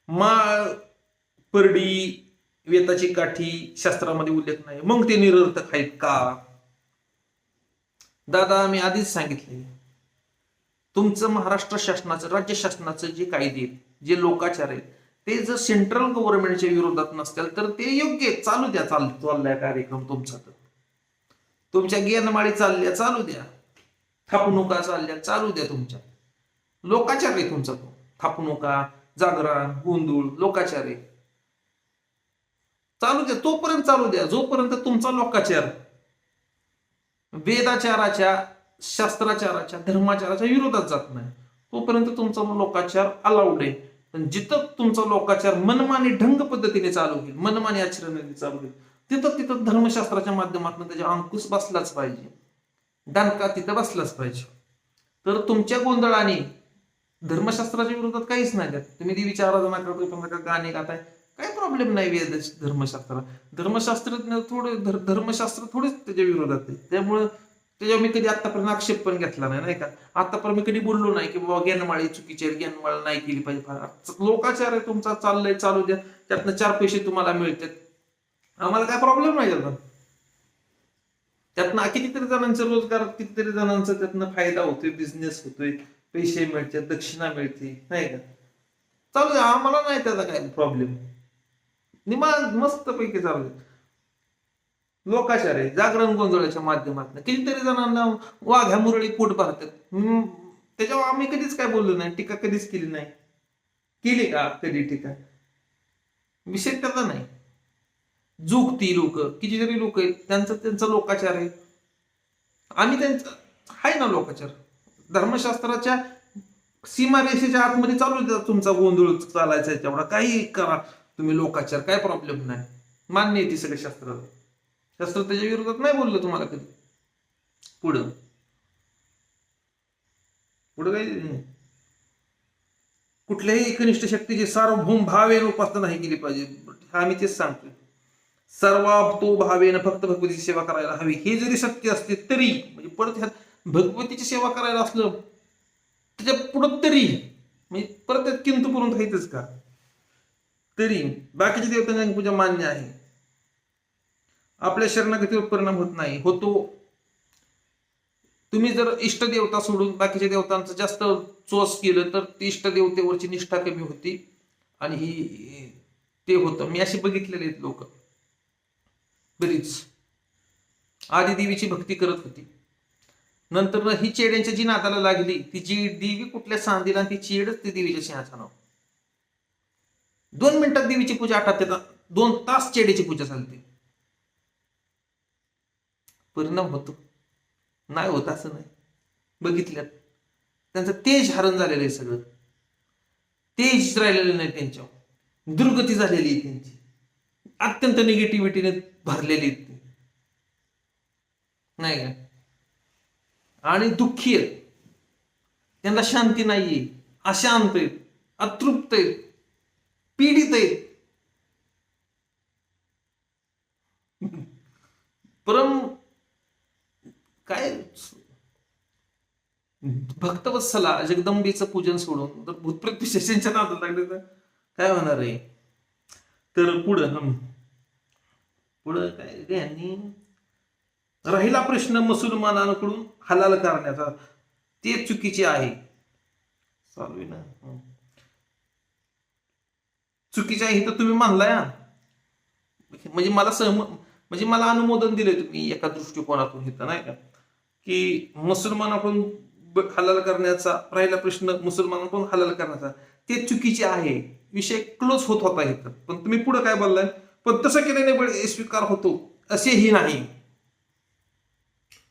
माळ, परडी, वेताची काठी शास्त्रामध्ये उल्लेख नाही, मग ते निरर्थक आहेत का? दादा मी आधीच सांगितले, तुमचं महाराष्ट्र शासनाचं, राज्य शासनाचं जे कायदे, जे लोकाचार आहेत, ते जर सेंट्रल गव्हर्नमेंटच्या विरोधात नसतील तर ते योग्य चालू द्या. चाललाय कार्यक्रम तुमचा, तर तुमच्या गेनमाळी चालल्या चालू द्या, थापणुका चालल्या चालू द्या. तुमच्या लोकाचार आहे तुमचा तो, थापणुका, जागरण, गोंधळ, लोकाचार आहे, चालू द्या. तोपर्यंत चालू द्या जोपर्यंत तुमचा लोकाचार वेदाचाराच्या, शास्त्राचाराच्या, धर्माचाराच्या विरोधात जात नाही, तोपर्यंत तुमचा लोकाचार अलाउड आहे. पण जिथं तुमचा लोकाचार मनमानी ढंग पद्धतीने चालू होईल, मनमानी आचरणाने चालू होईल, तिथं तिथं धर्मशास्त्राच्या माध्यमातून त्याच्या अंकुश बसलाच पाहिजे, दणका तिथं बसलाच पाहिजे. तर तुमच्या गोंधळाने धर्मशास्त्राच्या विरोधात काहीच नाही त्यात. तुम्ही देवीची आराधना करतोय, गाणे गाताय, काही प्रॉब्लेम नाही. वेद धर्मशास्त्र, धर्मशास्त्रज्ञ धर्मशास्त्र थोडेच त्याच्या विरोधात आहे. त्यामुळे त्याच्यावर मी कधी आतापर्यंत आक्षेप पण घेतला नाही का. आतापर्यंत मी कधी बोललो नाही की बाबा ज्ञानमाळी चुकीची आहे, ज्ञानमाळ नाही केली पाहिजे. लोकाचार आहे तुमचा, चाललंय चालू द्या, त्यातनं 4 पैसे तुम्हाला मिळतात, आम्हाला काय प्रॉब्लेम नाही त्यातनं. त्यातनं कितीतरी जणांचा रोजगार, कितीतरी जणांचा त्यातनं फायदा होतोय, बिझनेस होतोय, पैसे मिळतात, दक्षिणा मिळते, नाही का. चालू द्या, आम्हाला नाही त्याचा काय प्रॉब्लेम, निमान मस्त पैकी चालू द्या. लोकाचार आहे, जागरण गोंधळाच्या माध्यमातून कितीतरी जणांना वाघ्या मुरळी पोट भरतात, त्याच्यावर आम्ही कधीच काय बोललो नाही, टीका कधीच केली नाही. केली का कधी टीका? विषय त्याचा नाही. जुगती लोक, कितीतरी लोक आहेत, त्यांचा लोकाचार आहे, आम्ही त्यांचा आहे ना लोकाचार. धर्मशास्त्राच्या सीमारेषेच्या आतमध्ये चालू द्या तुमचा गोंधळ चालायचा, तेवढा काही करा तुम्ही लोकाचार, काय प्रॉब्लेम नाही, मान्य आहे ती सगळं शास्त्र. शास्त्र त्याच्या विरोधात नाही बोललं तुम्हाला कधी. पुढं काही कुठल्याही एकनिष्ठ शक्तीची सार्वभौम भावेन उपासना नाही केली पाहिजे. हा मी तेच सांगतोय, सर्वातो भावेन फक्त भगवतीची सेवा करायला हवी. हे जरी सत्य असते तरी, म्हणजे परत ह्यात भगवतीची सेवा करायला असलं त्याच्या पुढं तरी, म्हणजे परत किंतु पर्यंत आहेतच का, तरी बाकीच्या देवतांची पूजा मान्य आहे. आपल्या शरणागतीवर परिणाम होत नाही, होतो. तुम्ही जर इष्टदेवता सोडून बाकीच्या देवतांचं जास्त चोस केलं तर इष्टदेवतेवरची निष्ठा कमी होती आणि ही ते होतं. मी असे बघितलेले आहेत लोक, बरीच आधी देवीची भक्ती करत होती, नंतर ही चेड्यांच्या जी नादाला लागली, तिची देवी कुठल्या सांदीला, ती चेडच ती देवीच्या सिंहासनावर. 2 मिनिटात देवीची पूजा आटोपते, 2 तास चेडीची पूजा चालते. परिणाम होतो नाही होत असं नाही, बघितल्यात. त्यांचं तेज हरण झालेलं आहे, सगळं तेज राहिलेलं नाही त्यांच्यावर, दुर्गती झालेली आहे त्यांची, अत्यंत निगेटिव्हिटीने भरलेली आहेत नाही का. आणि दुःखी आहेत, त्यांना शांती नाहीये, अशांत आहेत, अतृप्त आहेत, पीडित आहेत. परम काय भक्तवत्सला जगदंबेचं पूजन सोडून जर भूतप्रेत पिशाचांच्या नादाला लागले तर काय होणार आहे. तर पुढं काय यांनी राहिला प्रश्न मुसलमानांकडून हलाल करण्याचा, ते चुकीचे आहे. चालू आहे ना, चुकीचे आहे तर तुम्ही मानलाय, म्हणजे मला अनुमोदन दिले तुम्ही एका दृष्टिकोनातून इथं, नाही का, की मुसलमानाकडून हलाल करण्याचा, राहिला प्रश्न मुसलमानाकडून हलाल करण्याचा, ते चुकीचे आहे. विषय क्लोज होत होता इथं. पण तुम्ही पुढे काय बोललाय, पण तसं केल्याने बळी स्वीकार होतो असेही नाही,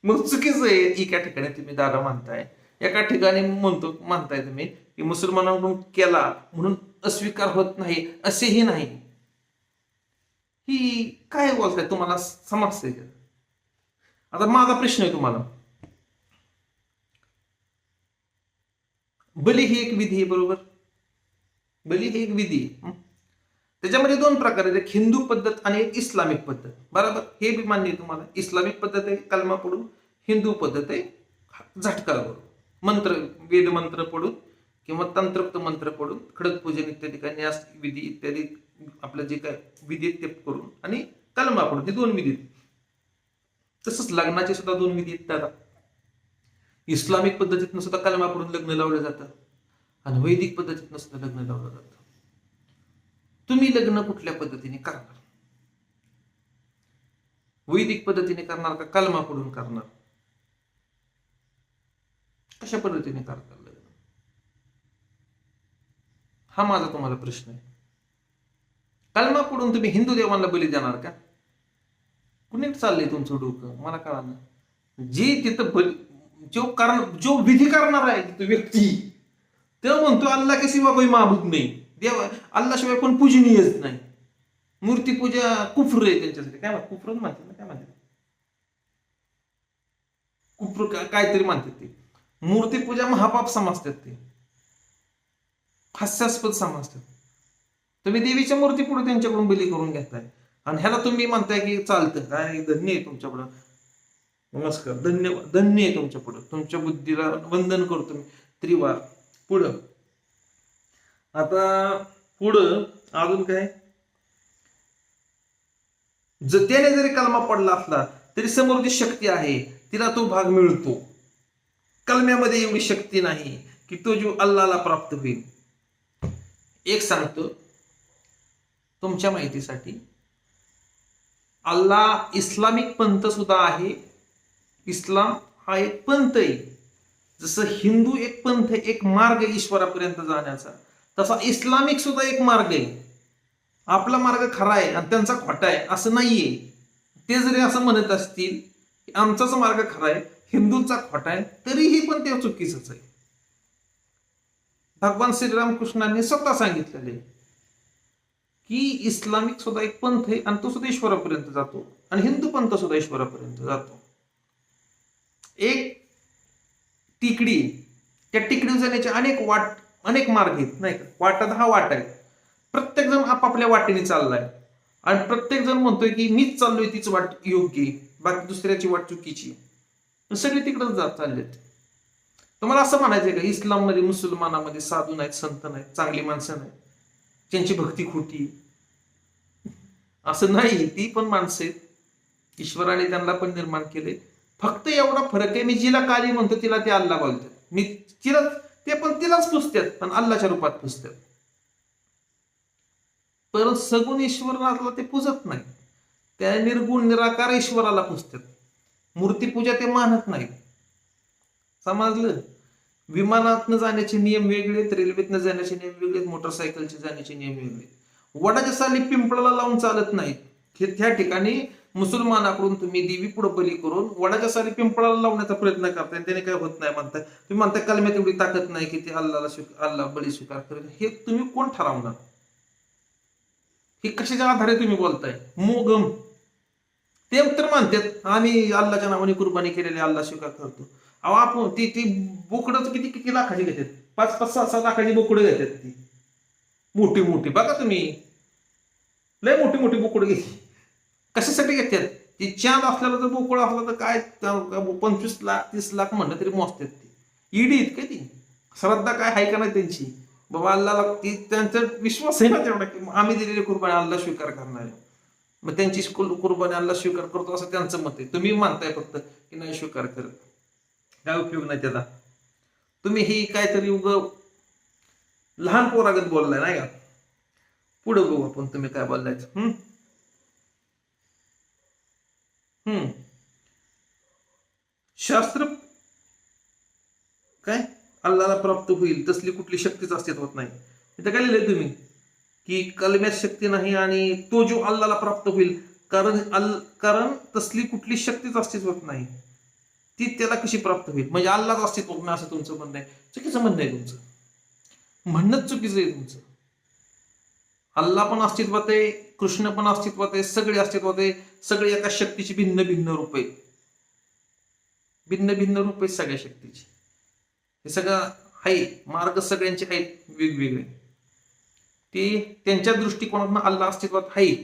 मग चुकीचं आहे. एका ठिकाणी तुम्ही दादा म्हणताय एका ठिकाणी म्हणताय तुम्ही की मुसलमानांकडून केला म्हणून अस्वीकार होत नाही, असेही नाही. ही काय बोलताय, तुम्हाला समजतंय का? आता माझा प्रश्न आहे तुम्हाला, बली ही एक विधी आहे, बरोबर? बली ही एक विधी आहे. त्याच्यामध्ये दोन प्रकार आहेत, एक हिंदू पद्धत आणि एक इस्लामिक पद्धत, बरोबर? हे बी मान्य आहे तुम्हाला. इस्लामिक पद्धत आहे कलमा पडून, हिंदू पद्धत आहे झटका करून, मंत्र वेद मंत्र पडून किंवा तंत्रोक्त मंत्र पडून, खडक पूजन इत्यादी काही न्यास विधी इत्यादी आपलं जे काय विधी आहेत ते करून, आणि कलमा पडून, हे दोन विधी. तसंच लग्नाचे सुद्धा दोन विधी आहेत दादा. इस्लामिक पद्धतीतनं सुद्धा कलमा पडून लग्न लावलं जातं आणि वैदिक पद्धतीतनं सुद्धा लग्न लावलं जातं. तुम्ही लग्न कुठल्या पद्धतीने करणार? वैदिक पद्धतीने करणार का कलमा पडून करणार? कशा पद्धतीने करणार लग्न? हा माझा तुम्हाला प्रश्न आहे. कलमा पडून तुम्ही हिंदू देवांना बली देणार का? कुणी चाललंय तुमचं डोकं? मला कळालं. जी तिथं जो विधी करणार आहे तो व्यक्ती, तो म्हणतो अल्लाह के सिवा कोई माबूद नाही, देव अल्लाह शिवाय कोण पूजनीयच नाही, मूर्ती पूजा कुफ्र आहे त्यांच्यासाठी. काय म्हणतात? कुफ्र म्हणतात ना, काय म्हणतात? कुफ्र काहीतरी म्हणतात ते. मूर्ती पूजा महापाप समजतात, ते हास्यास्पद समजतात. तुम्ही देवीच्या मूर्ती पुढे त्यांच्याकडून बली करून घेताय आणि ह्याला तुम्ही म्हणताय की चालतं. काय धन्य आहे तुमच्याकडं, नमस्कार, धन्यवाद, धन्य आहे तुमच्या पुढं, तुमच्या बुद्धीला वंदन करतो मी त्रिवार. पुढं आता पुढं अजून काय, त्याने जरी कलमा पडला असला तरी समोर जी शक्ती आहे तिला तो भाग मिळतो. कलम्यामध्ये एवढी शक्ती नाही की तो जीव अल्लाला प्राप्त होईल. एक सांगतो तुमच्या माहितीसाठी, अल्लाह इस्लामिक पंथ सुद्धा आहे. इस्लाम हा एक पंथ आहे. जसं हिंदू एक पंथ, एक मार्ग ईश्वरापर्यंत जाण्याचा, तसा इस्लामिक सुद्धा एक मार्ग आहे. आपला मार्ग खरा आहे आणि त्यांचा खोटा आहे असं नाहीये. ते जरी असं म्हणत असतील की आमचाच मार्ग खरा आहे, हिंदूंचा खोटा आहे, तरीही पण ते चुकीचंच आहे. भगवान श्रीरामकृष्णांनी स्वतः सांगितलेले की इस्लामिक सुद्धा एक पंथ आहे आणि तो सुद्धा ईश्वरापर्यंत जातो आणि हिंदू पंथ सुद्धा ईश्वरापर्यंत जातो. एक टिकडी, त्या टिकडीवर जाण्याचे अनेक मार्ग आहेत, नाही का? वाटा हा वाट आहे. प्रत्येक जण आपापल्या वाटेने चाललाय आणि प्रत्येक जण म्हणतोय की मीच चाललोय तीच वाट योग्य, बाकी दुसऱ्याची वाट चुकीची. सगळे तिकडच जात चाललेत. तुम्हाला असं म्हणायचंय का इस्लाममध्ये, मुसलमानामध्ये साधू नाहीत, संत नाहीत, चांगली माणसं नाहीत, त्यांची भक्ती खोटी? असं नाही, ती पण माणसं आहेत. ईश्वराने त्यांना पण निर्माण केले. फक्त एवढा फरक आहे, मी जिला काली म्हणतो तिला ते अल्लाह बोलतात, मी तिला ते पण तिलाच पुजतात पण अल्लाच्या रूपात पुजतात. पण सगुण ईश्वराला ते पुजत नाही, त्या निर्गुण निराकार ईश्वराला पुजतात. मूर्तीपूजा ते मानत नाहीत. समजलं? विमानातनं जाण्याचे नियम वेगळे, रेल्वेतनं जाण्याचे नियम वेगळे, मोटरसायकलचे जाण्याचे नियम वेगळे. वडाच्या साली पिंपळाला लावून चालत नाहीत. त्या ठिकाणी मुसलमानाकडून तुम्ही देवी पुढे बली करून वडाच्या साली पिंपळाला लावण्याचा प्रयत्न करताय, त्याने काय होत नाही म्हणताय. तुम्ही म्हणताय कलम्यात एवढी ताकद नाही की ते अल्लाह बली स्वीकार करेल. हे तुम्ही कोण ठरवणार? हे कशाच्या आधारे तुम्ही बोलताय? मोगम ते तर म्हणतात आम्ही अल्लाच्या नावाने कुर्बानी केलेली अल्लाह स्वीकार करतो. अहो आपण ती बोकडं किती किती लाखाची घेतात, 5-5, 6-6 लाखाची बोकडं घेतात. ती मोठी मोठी बघा तुम्ही, लय मोठी मोठी बोकडं घेतली. कशासाठी घेतात? ती चांद असल्याला जर बोकड असला तर काय 25 लाख 30 लाख म्हणलं तरी मोजतात. ती ईडी आहेत काय? ती श्रद्धा काय आहे का नाही त्यांची? बाबा अल्लाला ती त्यांचा विश्वास आहे ना तेवढा की आम्ही दिलेली कुर्बानी अल्लाह स्वीकार करणार आहे, मग त्यांची कुर्बानी अल्लाह स्वीकार करतो असं त्यांचं मत आहे. तुम्ही मानताय फक्त की नाही स्वीकार करत. काय उपयोग नाही त्याचा. तुम्ही ही काहीतरी लहान पोरागत बोललाय नाही का? पुढे बघू आपण तुम्ही काय बोललायचं. शास्त्र काय अल्लाला प्राप्त होईल तसली कुठली शक्तीच अस्तित्वात नाही. इथं काय लिहिलंय तुम्ही की कलम्यात शक्ती नाही आणि तो जो अल्लाला प्राप्त होईल, कारण तसली कुठली शक्तीच अस्तित्वात नाही. ती त्याला कशी प्राप्त होईल? म्हणजे अल्लाच अस्तित्व नाही असं तुमचं म्हणणं आहे. चुकीचं म्हणणं आहे तुमचं. म्हणणंच चुकीचं आहे तुमचं. अल्लाह पण अस्तित्वात आहे, कृष्ण पण अस्तित्वात आहे, सगळे अस्तित्वात आहे. सगळे एका शक्तीची भिन्न भिन्न रूप आहेत. भिन्न भिन्न रूप आहेत सगळ्या शक्तीची. हे सगळं आहे, मार्ग सगळ्यांचे आहेत वेगवेगळे. ते त्यांच्या दृष्टिकोनातून अल्लाह अस्तित्वात आहे.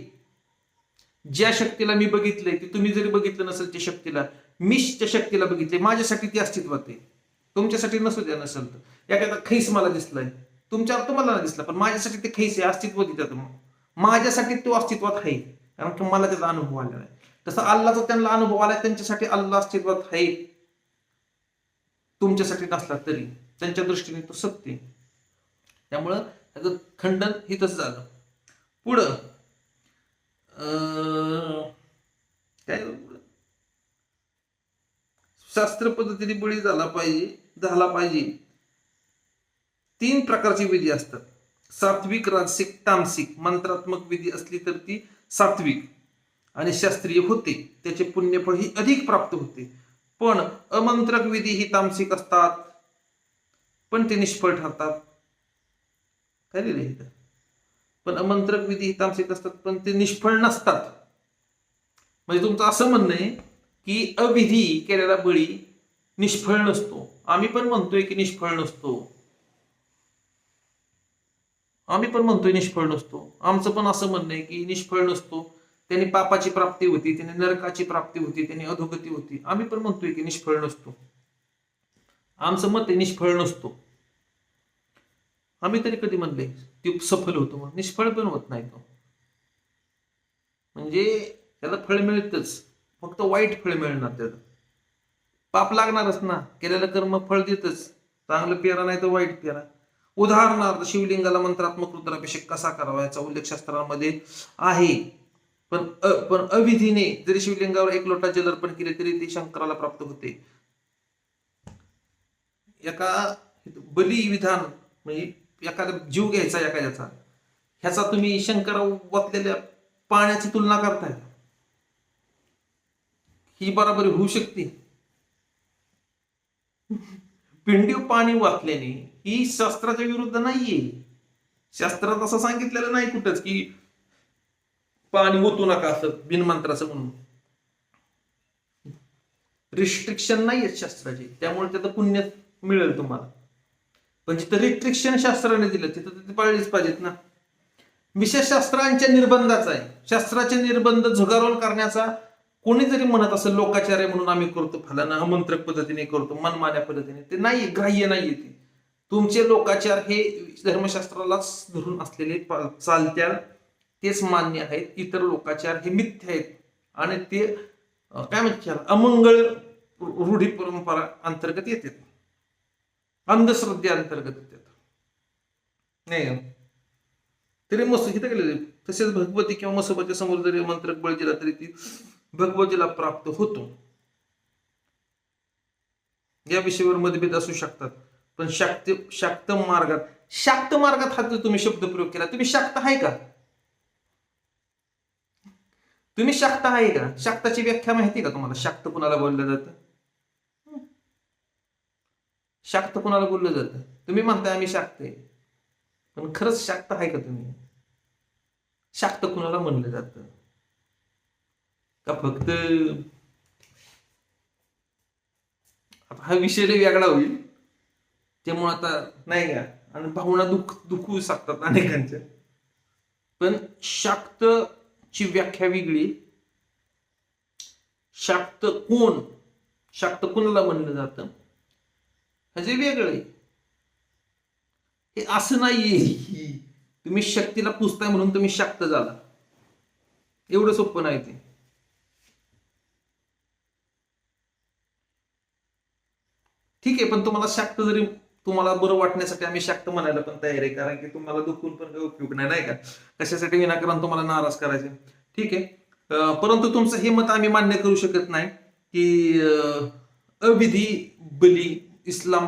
ज्या शक्तीला मी बघितलंय ते तुम्ही जरी बघितलं नसेल, त्या शक्तीला मी त्या शक्तीला बघितले, माझ्यासाठी ती अस्तित्वात आहे. तुमच्यासाठी नसू द्या नसेल तर. एखादा खैस मला दिसलाय, तुम्हाला नाही दिसला, पण माझ्यासाठी ते खैस आहे, अस्तित्व देतात. माझ्यासाठी तो अस्तित्वात आहे, कारण की मला त्याचा अनुभव आलेला आहे. तसं अल्लाचा त्यांना अनुभव आलाय, त्यांच्यासाठी अल्लाह अस्तित्वात आहे. तुमच्यासाठी नसला तरी त्यांच्या दृष्टीने तो सत्य आहे. त्यामुळं त्याचं खंडन हे तसं झालं. पुढं काय शास्त्र पद्धतीने बळी झाला पाहिजे. 3 प्रकारची विधी असतात: सात्विक, राजसिक, तामसिक. मंत्रात्मक विधी असली तर ती सात्विक आणि शास्त्रीय होते, त्याचे पुण्यफळ ही अधिक प्राप्त होते. पण अमंत्रक विधी ही तामसिक असतात, पण ते निष्फळ ठरतात. काय लिहिलं इथं? पण अमंत्रक विधी ही तामसिक असतात, पण ते निष्फळ नसतात. म्हणजे तुमचं असं म्हणणं आहे की अविधी केलेला बळी निष्फळ नसतो. आम्ही पण म्हणतोय की निष्फळ नसतो. आमचं पण असं म्हणणं आहे की निष्फळ नसतो. त्यांनी पापाची प्राप्ती होती, त्यांनी नरकाची प्राप्ती होती, त्यांनी अधोगती होती. आम्ही पण म्हणतोय की निष्फळ नसतो. आमचं मत आहे निष्फळ नसतो. आम्ही तरी कधी म्हणले ते सफल होतो म्हणून? निष्फळ पण होत नाही तो. म्हणजे त्याला फळ मिळतच, फक्त वाईट फळ मिळणार. त्याला पाप लागणारच ना, केलेलं कर्म फळ देतच. चांगलं पेरा नाही तर वाईट पेरा. उदाहरणार्थ शिवलिंगाला मंत्रात्मक रुद्राभिषेक कसा करावा याचा उल्लेख शास्त्रामध्ये आहे. पण अविधीने जरी शिवलिंगावर 1 लोटा जल अर्पण केले तरी ते शंकराला प्राप्त होते. एका बली विधान म्हणजे एखादा जीव घ्यायचा एखाद्याचा, ह्याचा तुम्ही शंकरा वाचलेल्या पाण्याची तुलना करताय? ही बरोबर होऊ शकते? पिंडीव पाणी वाचल्याने ही शास्त्राच्या विरुद्ध नाहीये. शास्त्रात असं सांगितलेलं नाही कुठंच की पाणी ओतू नका असं बिनमंत्राचं म्हणून. रिस्ट्रिक्शन नाहीये शास्त्राचे, त्यामुळे त्याचं पुण्य मिळेल तुम्हाला. पण जिथं रिस्ट्रिक्शन शास्त्राने दिलं तिथं ते पाळलीच पाहिजेत ना. विषय शास्त्रांच्या निर्बंधाचा आहे. शास्त्राचे निर्बंध झुगारोल करण्याचा कोणी जरी म्हणत असेल लोकाचार्य म्हणून आम्ही करतो, फलाना अमंत्रक पद्धतीने करतो, मनमान्या पद्धतीने, ते नाही, ग्राह्य नाहीये ते. तुमचे लोकाचार हे धर्मशास्त्रालाच धरून असलेले चालत्या, तेच मान्य आहेत. इतर लोकाचार हे मिथ्य आहेत आणि ते काय म्हणतात अमंगळ रूढी परंपरा अंतर्गत येतात, अंधश्रद्धे अंतर्गत येतात. नाही तरी मस्त गेले. तसेच भगवती किंवा मसोबाच्या समोर जरी मंत्रक बळी दिला तरी ती भगवतीला प्राप्त होतो. या विषयावर मतभेद असू शकतात. पण शाक्त मार्गात हा जो तुम्ही शब्द प्रयोग केला, तुम्ही शाक्त आहे का? तुम्ही शाक्त आहे का? शाक्ताची व्याख्या माहिती का तुम्हाला? शाक्त कुणाला बोललं जातं? शाक्त कुणाला बोललं जातं? तुम्ही म्हणताय आम्ही शाक्त आहे, पण खरंच शाक्त आहे का तुम्ही? शाक्त कुणाला म्हणलं जातं? का फक्त हा विषय वेगळा होईल त्यामुळे आता नाही का, आणि भावना दुखवू शकतात अनेकांच्या. पण शाक्तची व्याख्या वेगळी. शाक्त कोण, शाक्त कुणाला म्हणलं जातं हे वेगळं आहे. हे असं नाहीये की तुम्ही शक्तीला पुजताय म्हणून तुम्ही शाक्त झाला, एवढं सोपं नाही ते. ठीक आहे, पण तुम्हाला शाक्त जरी तुम्हाला बरं वाटण्यासाठी आम्ही शाक्त म्हणायला पण तयार आहे, कारण की तुम्हाला दुखून पण काही उपयोग नाही का? कशासाठी विनाकारण तुम्हाला नाराज करायचे. ठीक आहे, परंतु तुमचं हे मत आम्ही मान्य करू शकत नाही की अविधी बली इस्लाम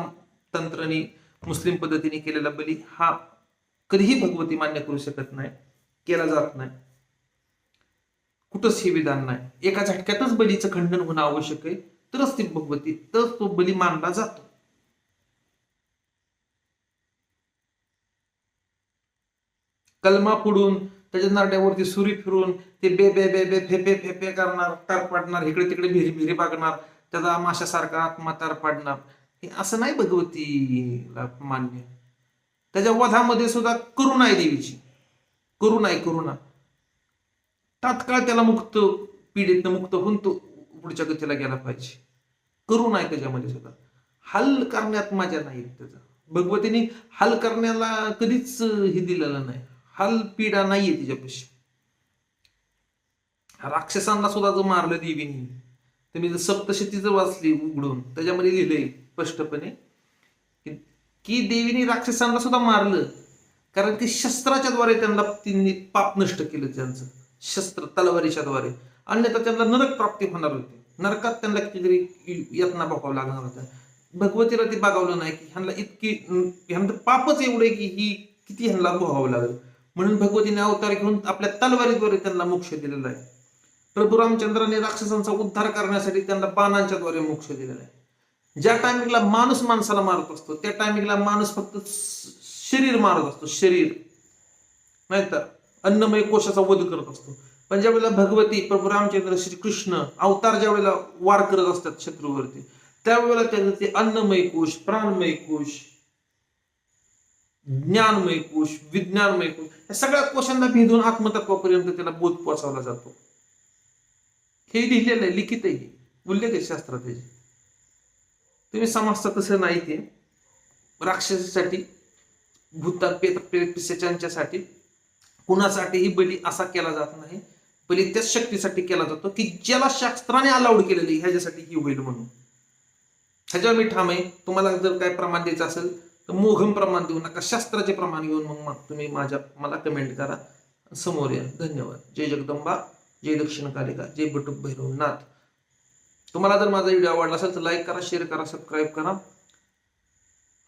तंत्राने मुस्लिम पद्धतीने केलेला बली हा कधीही भगवती मान्य करू शकत नाही, केला जात नाही. कुठंच हे विधान नाही. एका झटक्यातच बलीचं खंडन होणं आवश्यक आहे. तरच ती भगवती, तर तो बली मानला जातो. कलमा पुढून त्याच्या नाट्यावरती सुरी फिरून ते बे बे बे बे फेफे फेफे करणार, तार पाडणार, इकडे तिकडे भिरी भिरी बागणार, त्याचा माशासारखा आत्मा तार पाडणार, हे असं नाही भगवतीला मान्य. त्याच्या वधामध्ये सुद्धा करुणा आहे देवीची, करुणा. तात्काळ त्याला मुक्त, पीडितनं मुक्त होऊन तो पुढच्या गतीला गेला पाहिजे. करुणा आहे त्याच्यामध्ये सुद्धा. हल करण्यात मजा नाही त्याचा. भगवतीने हल करण्याला कधीच हे दिलेलं नाही. हल पीडा नाहीये तिच्यापाशी. राक्षसांना सुद्धा जो मारलं देवीने, तुम्ही जर सप्तशती जर वाचली उघडून, त्याच्यामध्ये लिहिलंय स्पष्टपणे की देवीने राक्षसांना सुद्धा मारलं, कारण की शस्त्राच्या द्वारे त्यांना तिने पाप नष्ट केलं त्यांचं, शस्त्र तलवारीच्या द्वारे. अन्यथा त्यांना नरक प्राप्ती होणार होती, नरकात त्यांना कितीतरी यातना भोगावं लागणार होत्या. भगवतीला ते बघावलं नाही की ह्यांना इतकी, ह्यांचं पापच एवढे की ही किती ह्यांना भोगावं लागलं, म्हणून भगवतीने अवतार घेऊन आपल्या तलवारीद्वारे त्यांना मोक्ष दिलेला आहे. प्रभू रामचंद्राने राक्षसांचा उद्धार करण्यासाठी त्यांना बाणांच्या द्वारे मोक्ष दिलेला आहे. ज्या टायमिंगला माणूस माणसाला मारत असतो, त्या टायमिंगला माणूस फक्त शरीर मारत असतो, शरीर, नाहीतर अन्नमय कोशाचा वध करत असतो. पण ज्या वेळेला भगवती प्रभू रामचंद्र श्रीकृष्ण अवतार ज्या वेळेला वार करत असतात शत्रूवरती, त्यावेळेला त्यांचं ते अन्नमय कोश, प्राणमय कोश, ज्ञानमय कोश, विज्ञानमय कोश, या सगळ्या कोशांना भेदून आत्मतत्वापर्यंत त्याला बोध पोहोचवला जातो. हे लिहिलेलं आहे, लिखित आहे, उल्लेख आहे शास्त्रात त्याचे. तुम्ही समजता तसं नाही. ते राक्षसासाठी, भूतात प्रेत पिशाचांच्यासाठी, कुणासाठीही बली असा केला जात नाही. बली त्याच शक्तीसाठी केला जातो की ज्याला शास्त्राने अलाउड केलेली, ह्याच्यासाठी ही होईल म्हणून. ह्याच्यावर मी ठाम आहे. तुम्हाला जर काय प्रमाण द्यायचं असेल तर मोघम प्रमाण देऊ नका, शास्त्राचे प्रमाण घेऊन मग तुम्ही मला कमेंट करा, समोर या. धन्यवाद. जय जगदंबा, जय दक्षिण कालिका, जय बटुक भैरवनाथ. तुम्हाला जर माझा व्हिडिओ आवडला असेल तर लाईक करा, शेअर करा, सबस्क्राईब करा.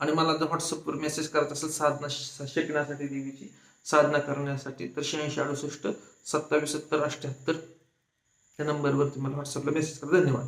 आणि मला जर व्हॉट्सअपवर मेसेज करायचा असेल साधना शिकण्यासाठी, देवीची साधना करण्यासाठी, तर 8668 2770 78 या नंबरवरती मला व्हॉट्सअपला मेसेज करा. धन्यवाद.